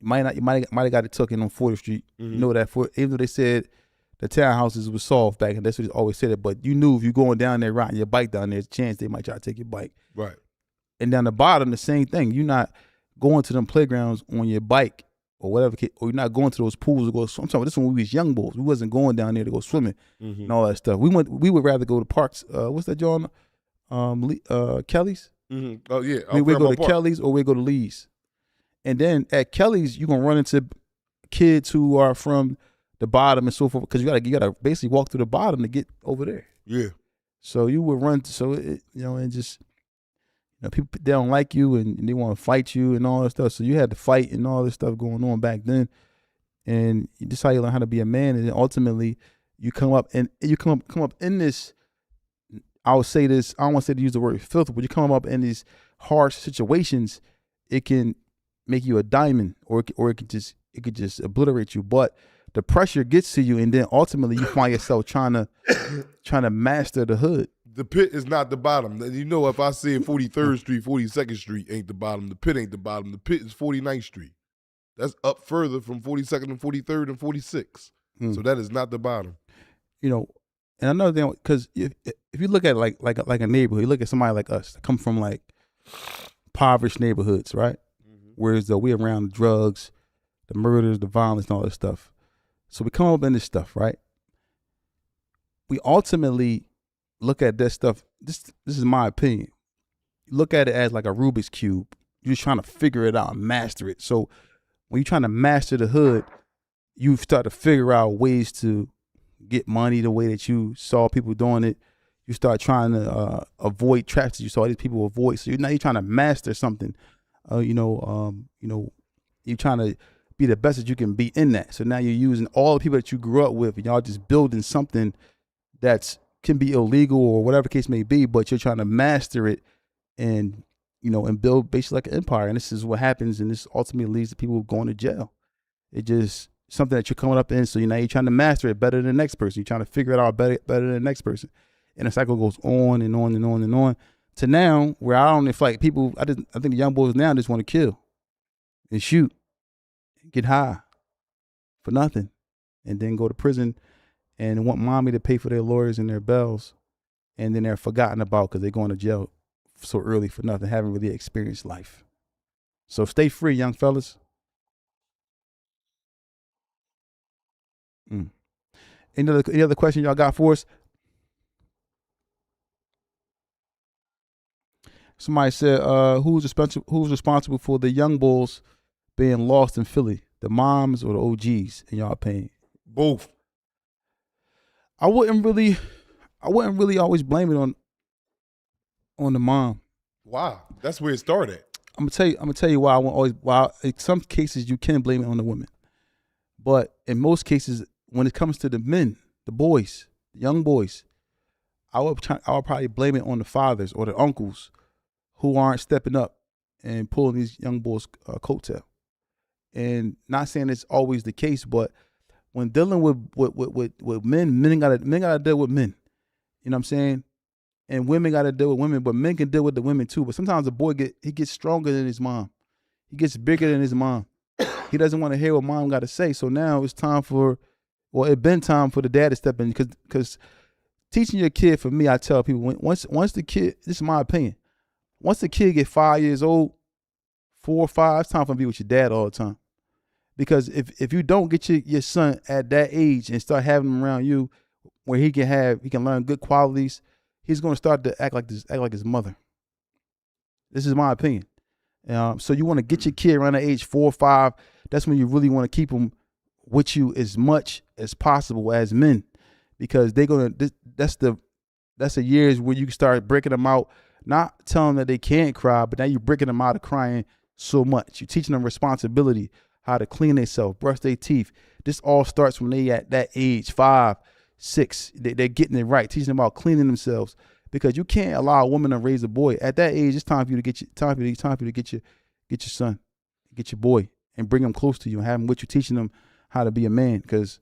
you might have got it tucked in on 40th Street. Mm-hmm. You know that even though they said the townhouses was soft back, and that's what they always said it. But you knew if you're going down there riding your bike down there, there's a chance they might try to take your bike. Right. And down the bottom, the same thing. You're not going to them playgrounds on your bike or whatever, or you're not going to those pools to go swim. I'm talking about this when we was young boys. We wasn't going down there to go swimming and all that stuff. We would rather go to parks. What's that, John? Kelly's. Mm-hmm. Oh yeah. We go to Kelly's or we go to Lee's. And then at Kelly's, you're gonna run into kids who are from the bottom and so forth, because you gotta basically walk through the bottom to get over there. Yeah. So you would run. And just people, they don't like you and they want to fight you and all that stuff. So you had to fight and all this stuff going on back then. And this is how you learn how to be a man. And then ultimately, you come up in this. I would say this. I don't want to say to use the word filth, but you come up in these harsh situations. It can make you a diamond, or it could just obliterate you. But the pressure gets to you, and then ultimately you find yourself trying to master the hood. The pit is not the bottom. If I say 43rd Street, 42nd Street ain't the bottom, the pit ain't the bottom. The pit is 49th Street. That's up further from 42nd and 43rd and 46th. So that is not the bottom. And another thing, because if you look at like a neighborhood, you look at somebody like us that come from like impoverished neighborhoods, right? Whereas we around the drugs, the murders, the violence, and all this stuff. So we come up in this stuff, right? We ultimately look at that stuff. This is my opinion. Look at it as like a Rubik's cube. You're just trying to figure it out and master it. So when you're trying to master the hood, you start to figure out ways to get money the way that you saw people doing it. You start trying to avoid traps that you saw these people avoid. So now you're trying to master something. You're trying to be the best that you can be in that. So now you're using all the people that you grew up with, and y'all just building something that's can be illegal or whatever the case may be, but you're trying to master it and and build basically like an empire. And this is what happens, and this ultimately leads to people going to jail. It just something that you're coming up in, so now you're trying to master it better than the next person. You're trying to figure it out better than the next person, and the cycle goes on and on and on and on to now where I don't know if like people. I think the young boys now just want to kill and shoot, and get high for nothing, and then go to prison and want mommy to pay for their lawyers and their bells, and then they're forgotten about because they're going to jail so early for nothing, haven't really experienced life. So stay free, young fellas. Mm. Any other question y'all got for us? Somebody said, who's responsible for the young bulls being lost in Philly? The moms or the OGs, in y'all opinion? Both. I wouldn't really always blame it on the mom. Wow, that's where it started. I'm gonna tell you why I won't always. Why in some cases you can blame it on the women, but in most cases, when it comes to the men, the boys, the young boys, I would probably blame it on the fathers or the uncles who aren't stepping up and pulling these young boys' coattail. And not saying it's always the case, but when dealing with men gotta deal with men. You know what I'm saying? And women got to deal with women, but men can deal with the women too. But sometimes the boy gets stronger than his mom. He gets bigger than his mom. He doesn't want to hear what mom got to say. So now it's time it's been time for the dad to step in because teaching your kid, for me, I tell people once the kid, this is my opinion, once the kid get 5 years old, 4 or 5, it's time for him to be with your dad all the time. Because if you don't get your son at that age and start having him around you, where he can learn good qualities, he's going to start to act like his mother. This is my opinion. So you want to get your kid around the age 4 or 5. That's when you really want to keep them with you as much as possible as men, because that's the years where you can start breaking them out, not telling them that they can't cry, but now you're breaking them out of crying so much. You're teaching them responsibility, how to clean themselves, brush their teeth. This all starts when they at that age 5, 6. They're getting it right, teaching them about cleaning themselves. Because you can't allow a woman to raise a boy at that age. It's time for you to get your son, get your boy, and bring him close to you and have him with you, teaching him how to be a man. Because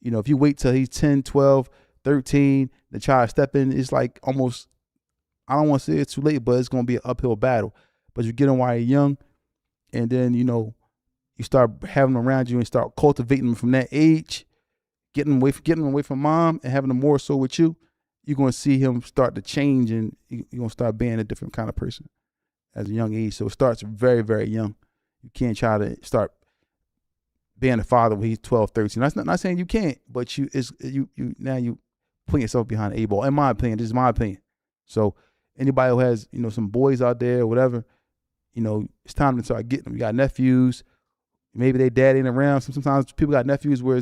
if you wait till he's 10, 12, 13 to try to step in, it's like almost, I don't want to say it's too late, but it's going to be an uphill battle. But you get him while you're young, and then you start having them around you and start cultivating them from that age, getting them away from mom and having them more so with you. You're going to see him start to change, and you're going to start being a different kind of person at a young age. So it starts very, very young. You can't try to start being a father when he's 12, 13. That's not saying you can't, but you now you put yourself behind the 8 ball. In my opinion, this is my opinion. So anybody who has some boys out there or whatever, it's time to start getting them. You got nephews, maybe their dad ain't around. Sometimes people got nephews where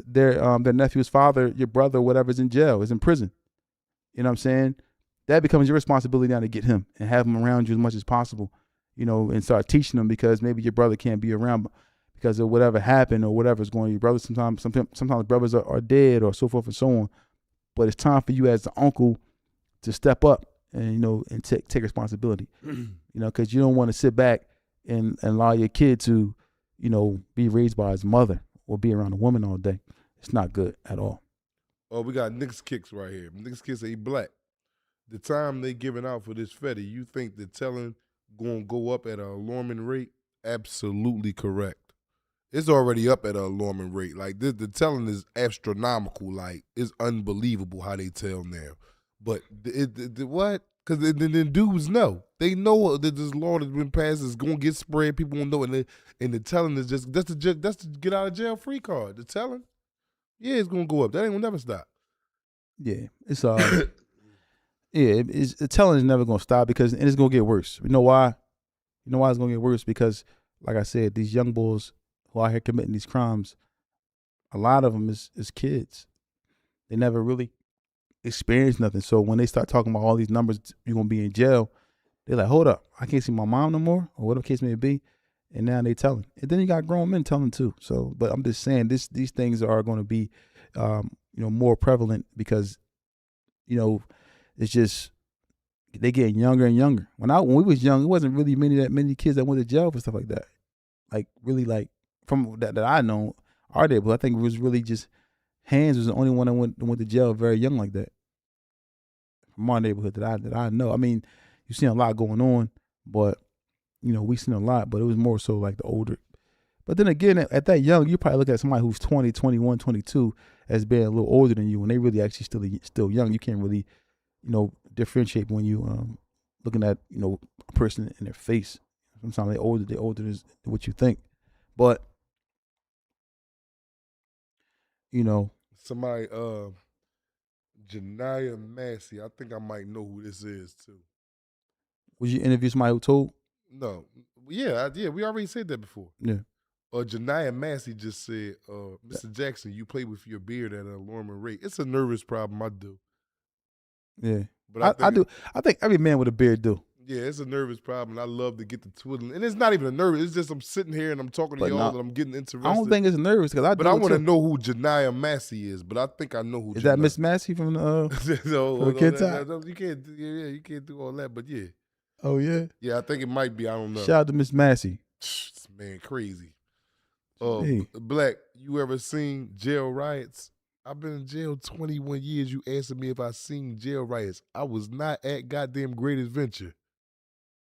their nephew's father, your brother, or whatever, is in jail, is in prison. You know what I'm saying? That becomes your responsibility now to get him and have him around you as much as possible, and start teaching him, because maybe your brother can't be around because of whatever happened or whatever's going on. Your brother, sometimes brothers are dead or so forth and so on. But it's time for you as the uncle to step up and, and take responsibility, because you don't want to sit back and allow your kid to, be raised by his mother or be around a woman all day. It's not good at all. Oh, we got Niggas Kicks right here. Niggas Kicks say he black. The time they giving out for this fetty, you think the telling going to go up at an alarming rate? Absolutely correct. It's already up at an alarming rate. Like the telling is astronomical. Like it's unbelievable how they tell now. But what? Because the dudes know. They know that this law that's been passed is gonna get spread. People won't know, and the telling is just that's the get out of jail free card. The telling, yeah, it's gonna go up. That ain't gonna never stop. Yeah, it's it's the telling is never gonna stop because and it's gonna get worse. You know why? You know why it's gonna get worse? Because, like I said, these young bulls who are out here committing these crimes, a lot of them is kids. They never really experienced nothing. So when they start talking about all these numbers, you're gonna be in jail. They're like, hold up, I can't see my mom no more, or whatever the case may be. And now they telling. And then you got grown men telling too. So, but I'm just saying these things are going to be, more prevalent because, it's just they getting younger and younger. When we was young, it wasn't really that many kids that went to jail for stuff like that. Like really, like from that I know our day, but I think it was really just Hands was the only one that went to jail very young like that. From our neighborhood that I know. I mean, you've seen a lot going on, but we've seen a lot, but it was more so like the older. But then again, at that young, you probably look at somebody who's 20, 21, 22 as being a little older than you, and they really actually still young. You can't really, differentiate when you looking at a person in their face. Sometimes they're older than what you think. But somebody, Janiyah Massey. I think I might know who this is too. Would you interview somebody who told? No. Yeah, we already said that before. Yeah. Janiyah Massey just said, Mr. Jackson, you play with your beard at an alarming rate. It's a nervous problem, I do. Yeah. But I do. I think every man with a beard do. Yeah, it's a nervous problem. I love to get the twiddling. And it's not even a nervous. It's just I'm sitting here and I'm talking to y'all and I'm getting interested. I don't think it's nervous because I do. But I want to know who Janiyah Massey is. But I think I know who. Is that Miss Massey from the you can't. Yeah, you can't do all that. But yeah. Oh yeah. Yeah, I think it might be. I don't know. Shout out to Miss Massey. Man, crazy. Black, you ever seen jail riots? I've been in jail 21 years. You answered me if I seen jail riots. I was not at goddamn Great Adventure.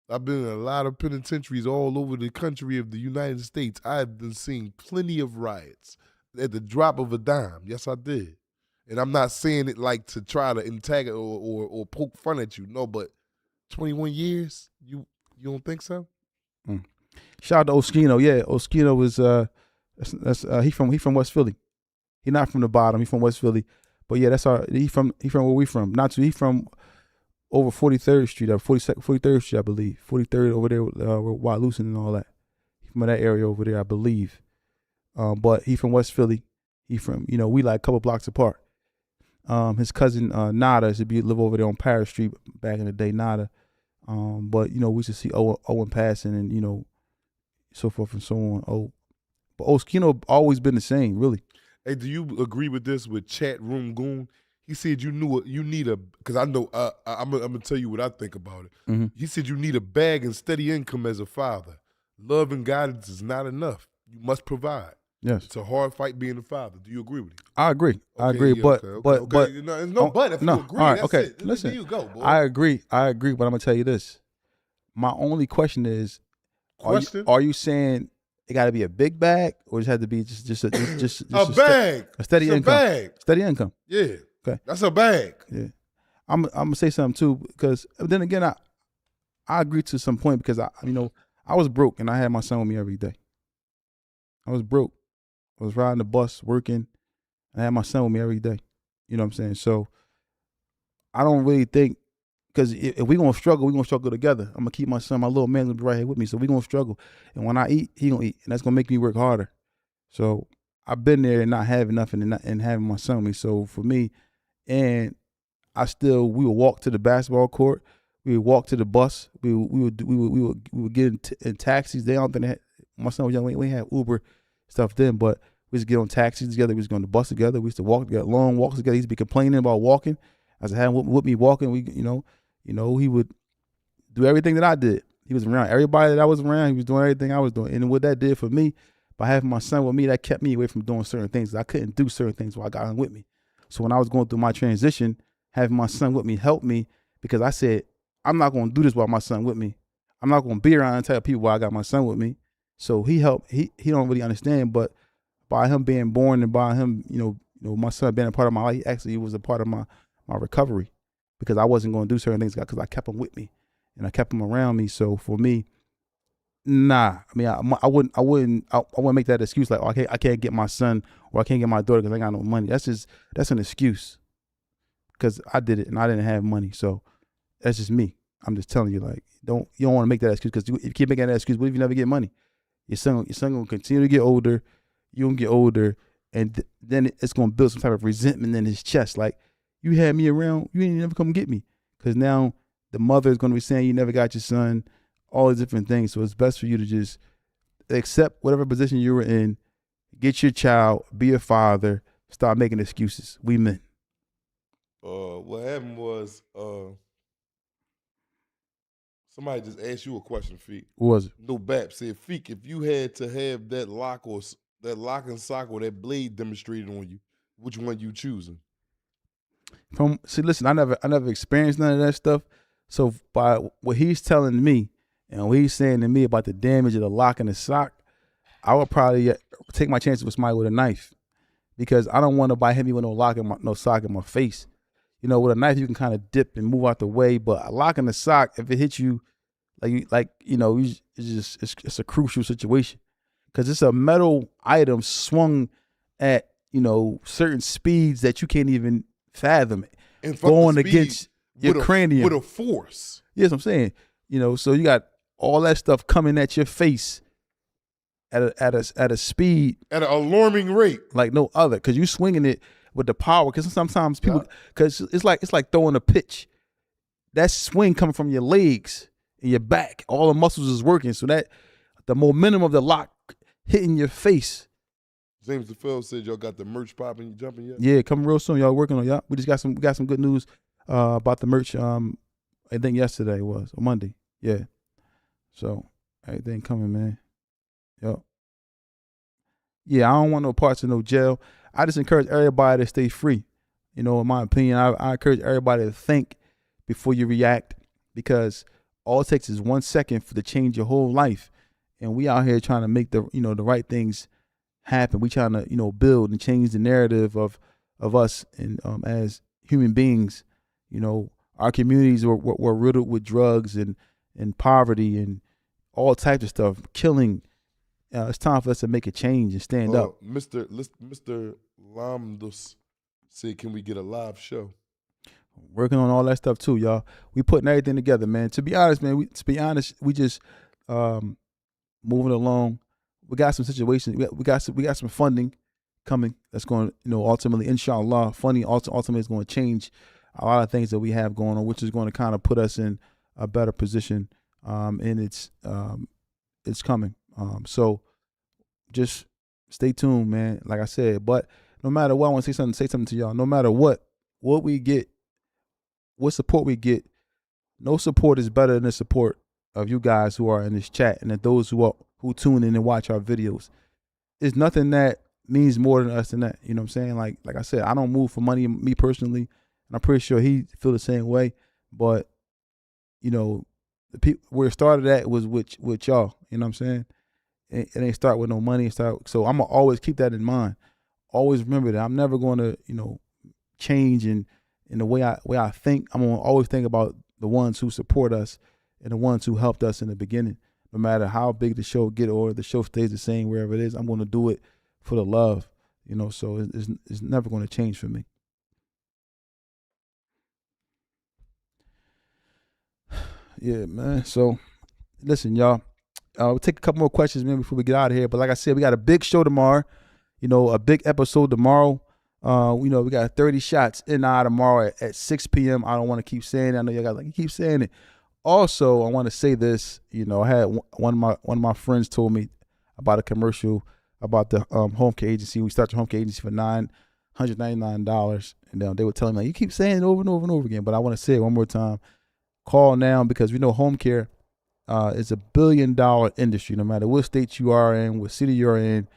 I've been in a lot of penitentiaries all over the country of the United States. I've been seeing plenty of riots at the drop of a dime. Yes, I did. And I'm not saying it like to try to antagon or poke fun at you. No, but 21 years? You don't think so? Mm. Shout out to Oskino. Yeah, Oskino was he from West Philly. He not from the bottom. He from West Philly. But yeah, he from where we from. Not too. He from over 43rd Street, or 43rd Street, I believe. 43rd over there, where Wyatt and all that. He from that area over there, I believe. But he from West Philly. He from, we like a couple blocks apart. His cousin Nada used to live over there on Paris Street back in the day, Nada. But we used to see Owen passing and so forth and so on. But Oskino always been the same, really. Hey, do you agree with this with Chat Room Goon? He said you need a, because I know, I'm going to tell you what I think about it. Mm-hmm. He said you need a bag and steady income as a father. Love and guidance is not enough. You must provide. Yes. It's a hard fight being a father. Do you agree with him? I agree. Okay, I agree. Yeah, but there's no but if you agree, all right, that's okay. it. Listen, There you go, boy. I agree, but I'm going to tell you this. My only question is, are you saying it got to be a big bag, or just have to be just a bag, a steady income? Bag. Steady income. Yeah. Okay. That's a bag. Yeah. I'm gonna say something too, because then again, I agree to some point, because I was broke and I had my son with me every day. I was broke. I was riding the bus, working, and I had my son with me every day. You know what I'm saying? So I don't really think, because if we're going to struggle together. I'm going to keep my son, my little man, going to be right here with me. So we're going to struggle. And when I eat, he going to eat. And that's going to make me work harder. So I've been there and not having nothing and having my son with me. So for me, and we would walk to the basketball court. We would walk to the bus. We would get in taxis. They don't think they had, my son was young. We didn't have Uber stuff then, but we used to get on taxis together. We used to go on the bus together. We used to walk together, long walks together. He used to be complaining about walking. I was having with me walking. He would do everything that I did. He was around everybody that I was around. He was doing everything I was doing. And what that did for me, by having my son with me, that kept me away from doing certain things. I couldn't do certain things while I got him with me. So when I was going through my transition, having my son with me helped me, because I said, I'm not going to do this while my son with me. I'm not going to be around and tell people why I got my son with me. So he helped. He don't really understand, but by him being born and by him, my son being a part of my life, actually he was a part of my recovery, because I wasn't going to do certain things because I kept him with me and I kept him around me. So for me, nah, I mean, I wouldn't make that excuse like, oh, I can't get my son or I can't get my daughter because I ain't got no money. That's an excuse, because I did it and I didn't have money. So that's just me. I'm just telling you, like, you don't want to make that excuse, because if you keep making that excuse, what if you never get money? Your son gonna continue to get older. You gonna get older, and then it's gonna build some type of resentment in his chest. Like, you had me around, you ain't never come get me, because now the mother is gonna be saying you never got your son, all these different things. So it's best for you to just accept whatever position you were in, get your child, be a father, stop making excuses. We men. What happened was somebody just asked you a question, Feek. What was it? No Bap said, Feek, if you had to have that lock and sock or that blade demonstrated on you, which one you choosing? Listen, I never experienced none of that stuff. So by what he's telling me and what he's saying to me about the damage of the lock and the sock, I would probably take my chances with somebody with a knife, because I don't want nobody hit me with no sock in my face. With a knife you can kind of dip and move out the way, but a lock in the sock, if it hits you, it's a crucial situation, because it's a metal item swung at certain speeds that you can't even fathom it, And going against your cranium with a force. Yes, I'm saying, so you got all that stuff coming at your face at a speed, at an alarming rate, like no other, because you swinging it with the power. Because sometimes people, because it's like throwing a pitch. That swing coming from your legs and your back, all the muscles is working, so that the momentum of the lock hitting your face. James DeFell said y'all got the merch popping, you jumping yet? Yeah, coming real soon. Y'all working on y'all. We got some good news about the merch. I think yesterday was, or Monday. Yeah. So everything coming, man. Yo. Yeah, I don't want no parts of no jail. I just encourage everybody to stay free. In my opinion, I encourage everybody to think before you react, because all it takes is 1 second to change your whole life. And we out here trying to make the right things happen. We trying to build and change the narrative of us and as human beings. Our communities were riddled with drugs and poverty and all types of stuff, killing. It's time for us to make a change and stand up. Mr. Lamdos said, can we get a live show? Working on all that stuff too, y'all. We putting everything together, man. To be honest, man, we just moving along. We got some situations. We got some funding coming that's going to, ultimately, inshallah, funding ultimately is going to change a lot of things that we have going on, which is going to kind of put us in a better position. And it's coming. So just stay tuned, man. Like I said, but no matter what, I want to say something to y'all. No matter what we get, what support we get, no support is better than the support of you guys who are in this chat and those who tune in and watch our videos. There's nothing that means more than us than that. You know what I'm saying? Like I said, I don't move for money, me personally, and I'm pretty sure he feel the same way. But the people where it started at was with y'all. You know what I'm saying? It ain't start with no money. So I'm gonna always keep that in mind. Always remember that I'm never going to change in the way I think. I'm gonna always think about the ones who support us and the ones who helped us in the beginning. No matter how big the show get or the show stays the same wherever it is, I'm going to do it for the love. So it's never going to change for me. Yeah, man. So listen, y'all. We'll take a couple more questions, man, before we get out of here. But like I said, we got a big show tomorrow. A big episode tomorrow. We got 30 shots in eye tomorrow at 6 p.m. I don't want to keep saying it. I know y'all got you keep saying it. Also, I want to say this. I had one of my friends told me about a commercial about the home care agency. We started the home care agency for $999, and they were telling me, like, you keep saying it over and over and over again. But I want to say it one more time. Call now, because we know home care is $1 billion industry. No matter what state you are in, what city you're in,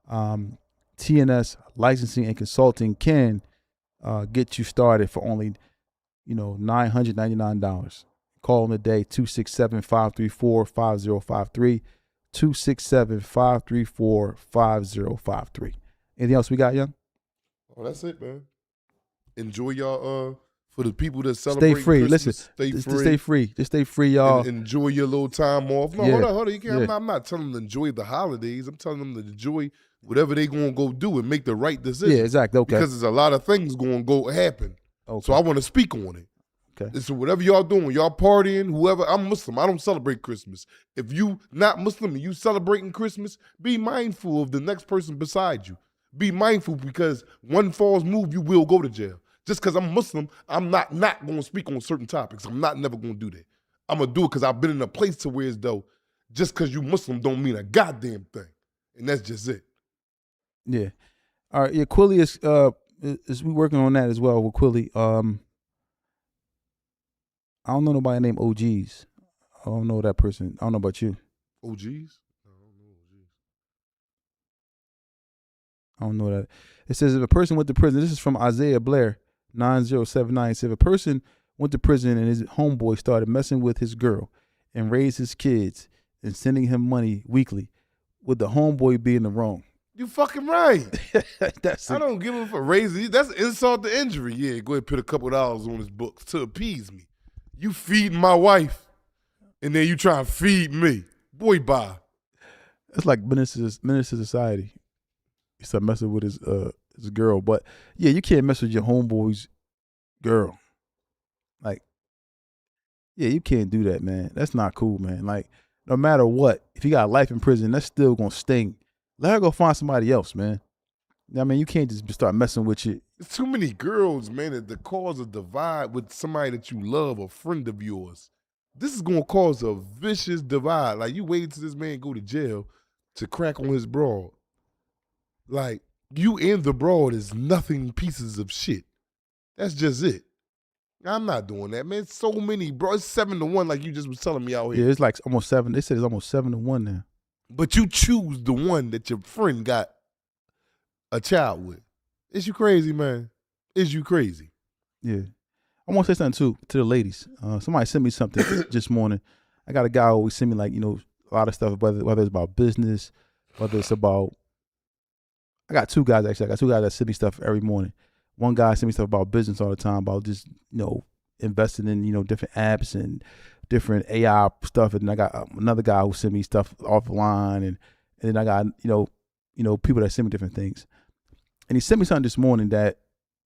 TNS licensing and consulting can get you started for only $999. Call them today, 267-534-5053, 267-534-5053. Anything else we got, Young? Oh, that's it, man. Enjoy y'all. For the people that Stay celebrate free. Christmas, Listen, stay just free. stay free. Just stay free, y'all. And enjoy your little time off. No, Yeah. hold on. You can't, Yeah. I'm not telling them to enjoy the holidays. I'm telling them to enjoy whatever they gonna go do and make the right decision. Yeah, exactly. Okay. Because there's a lot of things gonna go happen. Okay. So I want to speak on it. Okay. And so whatever y'all doing, y'all partying, whoever. I'm Muslim. I don't celebrate Christmas. If you not Muslim and you celebrating Christmas, be mindful of the next person beside you. Be mindful because one false move, you will go to jail. Just because I'm Muslim, I'm not going to speak on certain topics. I'm never going to do that. I'm going to do it because I've been in a place to where it's though, just because you Muslim don't mean a goddamn thing. And that's just it. Yeah. All right. Yeah, Quilly is we working on that as well with Quilly. I don't know nobody named OGs. I don't know that person. I don't know about you. OGs? I don't know that. It says if a person went to prison, this is from Isaiah Blair, 9079. It says if a person went to prison and his homeboy started messing with his girl and raised his kids and sending him money weekly, would the homeboy be in the wrong? You fucking right. I don't give him for raising. That's insult to injury. Yeah, go ahead and put a couple of dollars on his books to appease me. You feeding my wife, and then you try to feed me. Boy, bye. That's like menace to society. He started messing with his girl, but yeah, you can't mess with your homeboy's girl. Like, yeah, you can't do that, man. That's not cool, man. Like, no matter what, if you got life in prison, that's still gonna sting. Let her go find somebody else, man. I mean, you can't just start messing with you. There's too many girls, man, that cause a divide with somebody that you love, a friend of yours. This is gonna cause a vicious divide. Like, you wait till this man go to jail to crack on his broad. Like, you and the broad is nothing pieces of shit. That's just it. I'm not doing that, man. So many, bro. It's 7-1 like you just was telling me out here. Yeah, it's like almost 7. They said it's almost 7-1 now. But you choose the one that your friend got a child with. Is you crazy, man? Is you crazy? Yeah. I want to say something, too, to the ladies. Somebody sent me something this morning. I got a guy who always send me, like, you know, a lot of stuff, whether it's about business, whether it's about... I got two guys, actually. I got two guys that send me stuff every morning. One guy sent me stuff about business all the time, about just, you know, investing in, you know, different apps and different AI stuff. And I got another guy who sent me stuff offline. And then I got, you know, people that send me different things. And he sent me something this morning that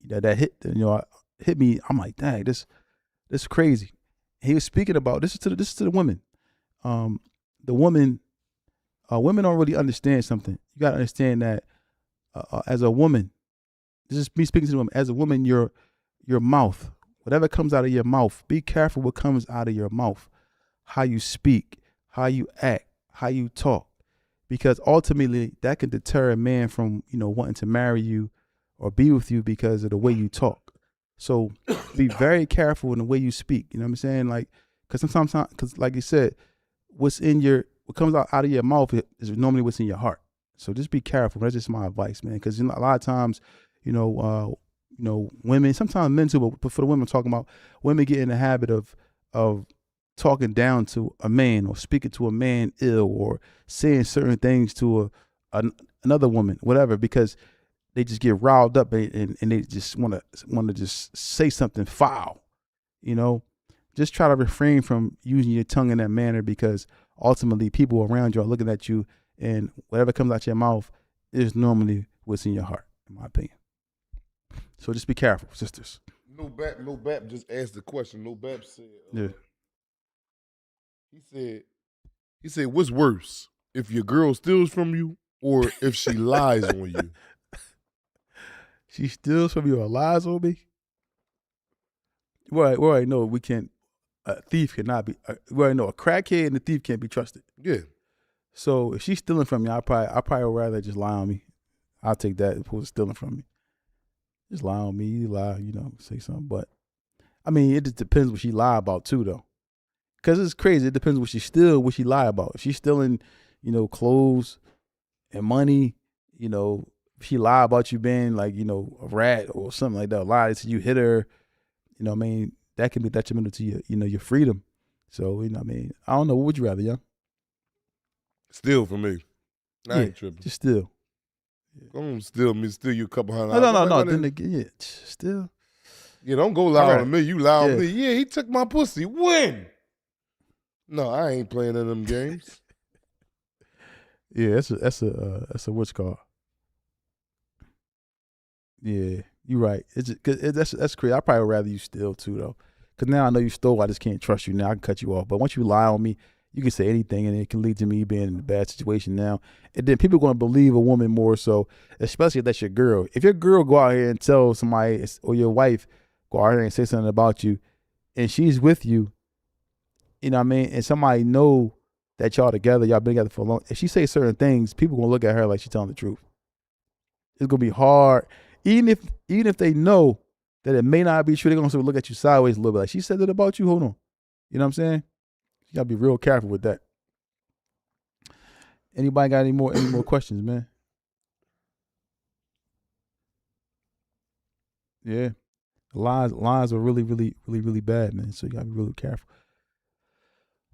hit me. I'm like, dang, this is crazy. He was speaking about, this is to the women. The women don't really understand something. You got to understand that as a woman, this is me speaking to the woman. As a woman, your mouth, whatever comes out of your mouth, be careful what comes out of your mouth, how you speak, how you act, how you talk, because ultimately that can deter a man from, you know, wanting to marry you or be with you because of the way you talk. So be very careful in the way you speak. You know what I'm saying? Like, because sometimes, because like you said, what comes out of your mouth is normally what's in your heart. So just be careful. That's just my advice, man. Because a lot of times, women, sometimes men too, but for the women I'm talking about, women get in the habit of talking down to a man or speaking to a man ill or saying certain things to another woman, whatever, because they just get riled up and they just want to just say something foul. You know, just try to refrain from using your tongue in that manner, because ultimately people around you are looking at you, and whatever comes out your mouth is normally what's in your heart, in my opinion. So just be careful, sisters. No Bap just asked the question. No Bap said, Yeah. He said, what's worse, if your girl steals from you or if she lies on you? She steals from you or lies on me? We already know we can't. A thief cannot be. We already know a crackhead and a thief can't be trusted. Yeah. So if she's stealing from me, I probably would rather just lie on me. I'll take that if who's stealing from me. Just lie on me. You lie, say something. But I mean, it just depends what she lie about too, though. Because it's crazy. It depends what she steal, what she lie about. If she's stealing, clothes and money, if she lie about you being like, a rat or something like that, lie to you, hit her, that can be detrimental to your freedom. So, I don't know. What would you rather, young? Still for me. I ain't tripping. Just still. Come on, steal you a couple $100. No. Then again, yeah, still. Yeah, don't go loud on me. You loud Yeah. on me. Yeah, he took my pussy. When? No, I ain't playing in them games. Yeah, that's a what's called. Yeah, you right. It's just, cause that's crazy. I probably would rather you steal too though, because now I know you stole. I just can't trust you now. I can cut you off. But once you lie on me, you can say anything, and it can lead to me being in a bad situation now. And then people are going to believe a woman more so, especially if that's your girl. If your girl go out here and tell somebody, or your wife go out here and say something about you, and she's with you, you know what I mean, and somebody know that y'all together, y'all been together for a long. If she say certain things, people gonna look at her like she's telling the truth. It's gonna be hard, even if they know that it may not be true. They're gonna sort of look at you sideways a little bit, like she said that about you. Hold on, you know what I'm saying? You gotta be real careful with that. Anybody got any more questions, man? Yeah, lies are really bad, man. So you gotta be really careful.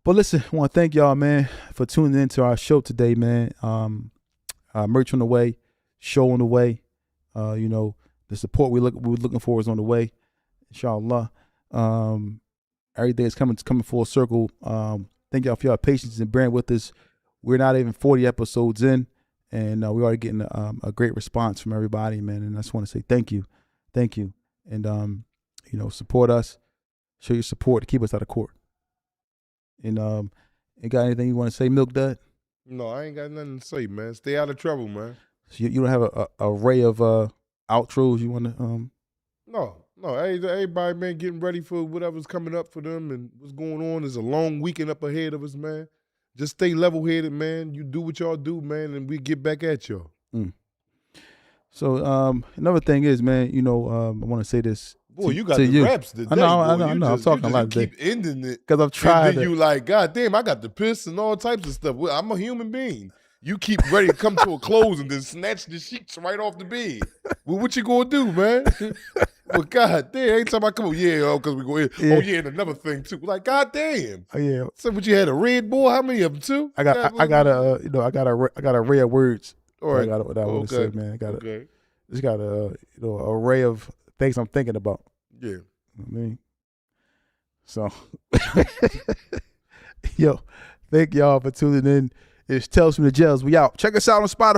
But listen, I want to thank y'all, man, for tuning into our show today, man. Merch on the way, show on the way. You know, the support we're looking for is on the way, inshallah. Everything is coming full circle. Thank y'all for your patience and bearing with us. We're not even 40 episodes in, and we're already getting a great response from everybody, man. And I just want to say thank you, and you know, support us, show your support to keep us out of court. And you got anything you want to say, Milk Dud? No, I ain't got nothing to say, man. Stay out of trouble, man. So you don't have a array of outros you want to No. Everybody, man, getting ready for whatever's coming up for them and what's going on. There's a long weekend up ahead of us, man. Just stay level-headed, man. You do what y'all do, man, and we get back at y'all. So another thing is, man, you know, I want to say this. Boy, you got the raps today. I know. I'm talking a lot today. You keep ending it. Because I've tried. And then you like, God damn, I got the piss and all types of stuff. Well, I'm a human being. You keep ready to come to a close and then snatch the sheets right off the bed. Well, what you gonna do, man? Well, God damn, every time I come over, because we go in. Yeah. Oh, yeah, and another thing too. Like, God damn. Oh, yeah. So what you had a red bull? How many of them too? I got a array of words. All right. I got what I want to say, man. Just got a array of things I'm thinking about. Yeah. You know what I mean? So yo, thank y'all for tuning in. It's Tales from the Jails. We out. Check us out on Spotify.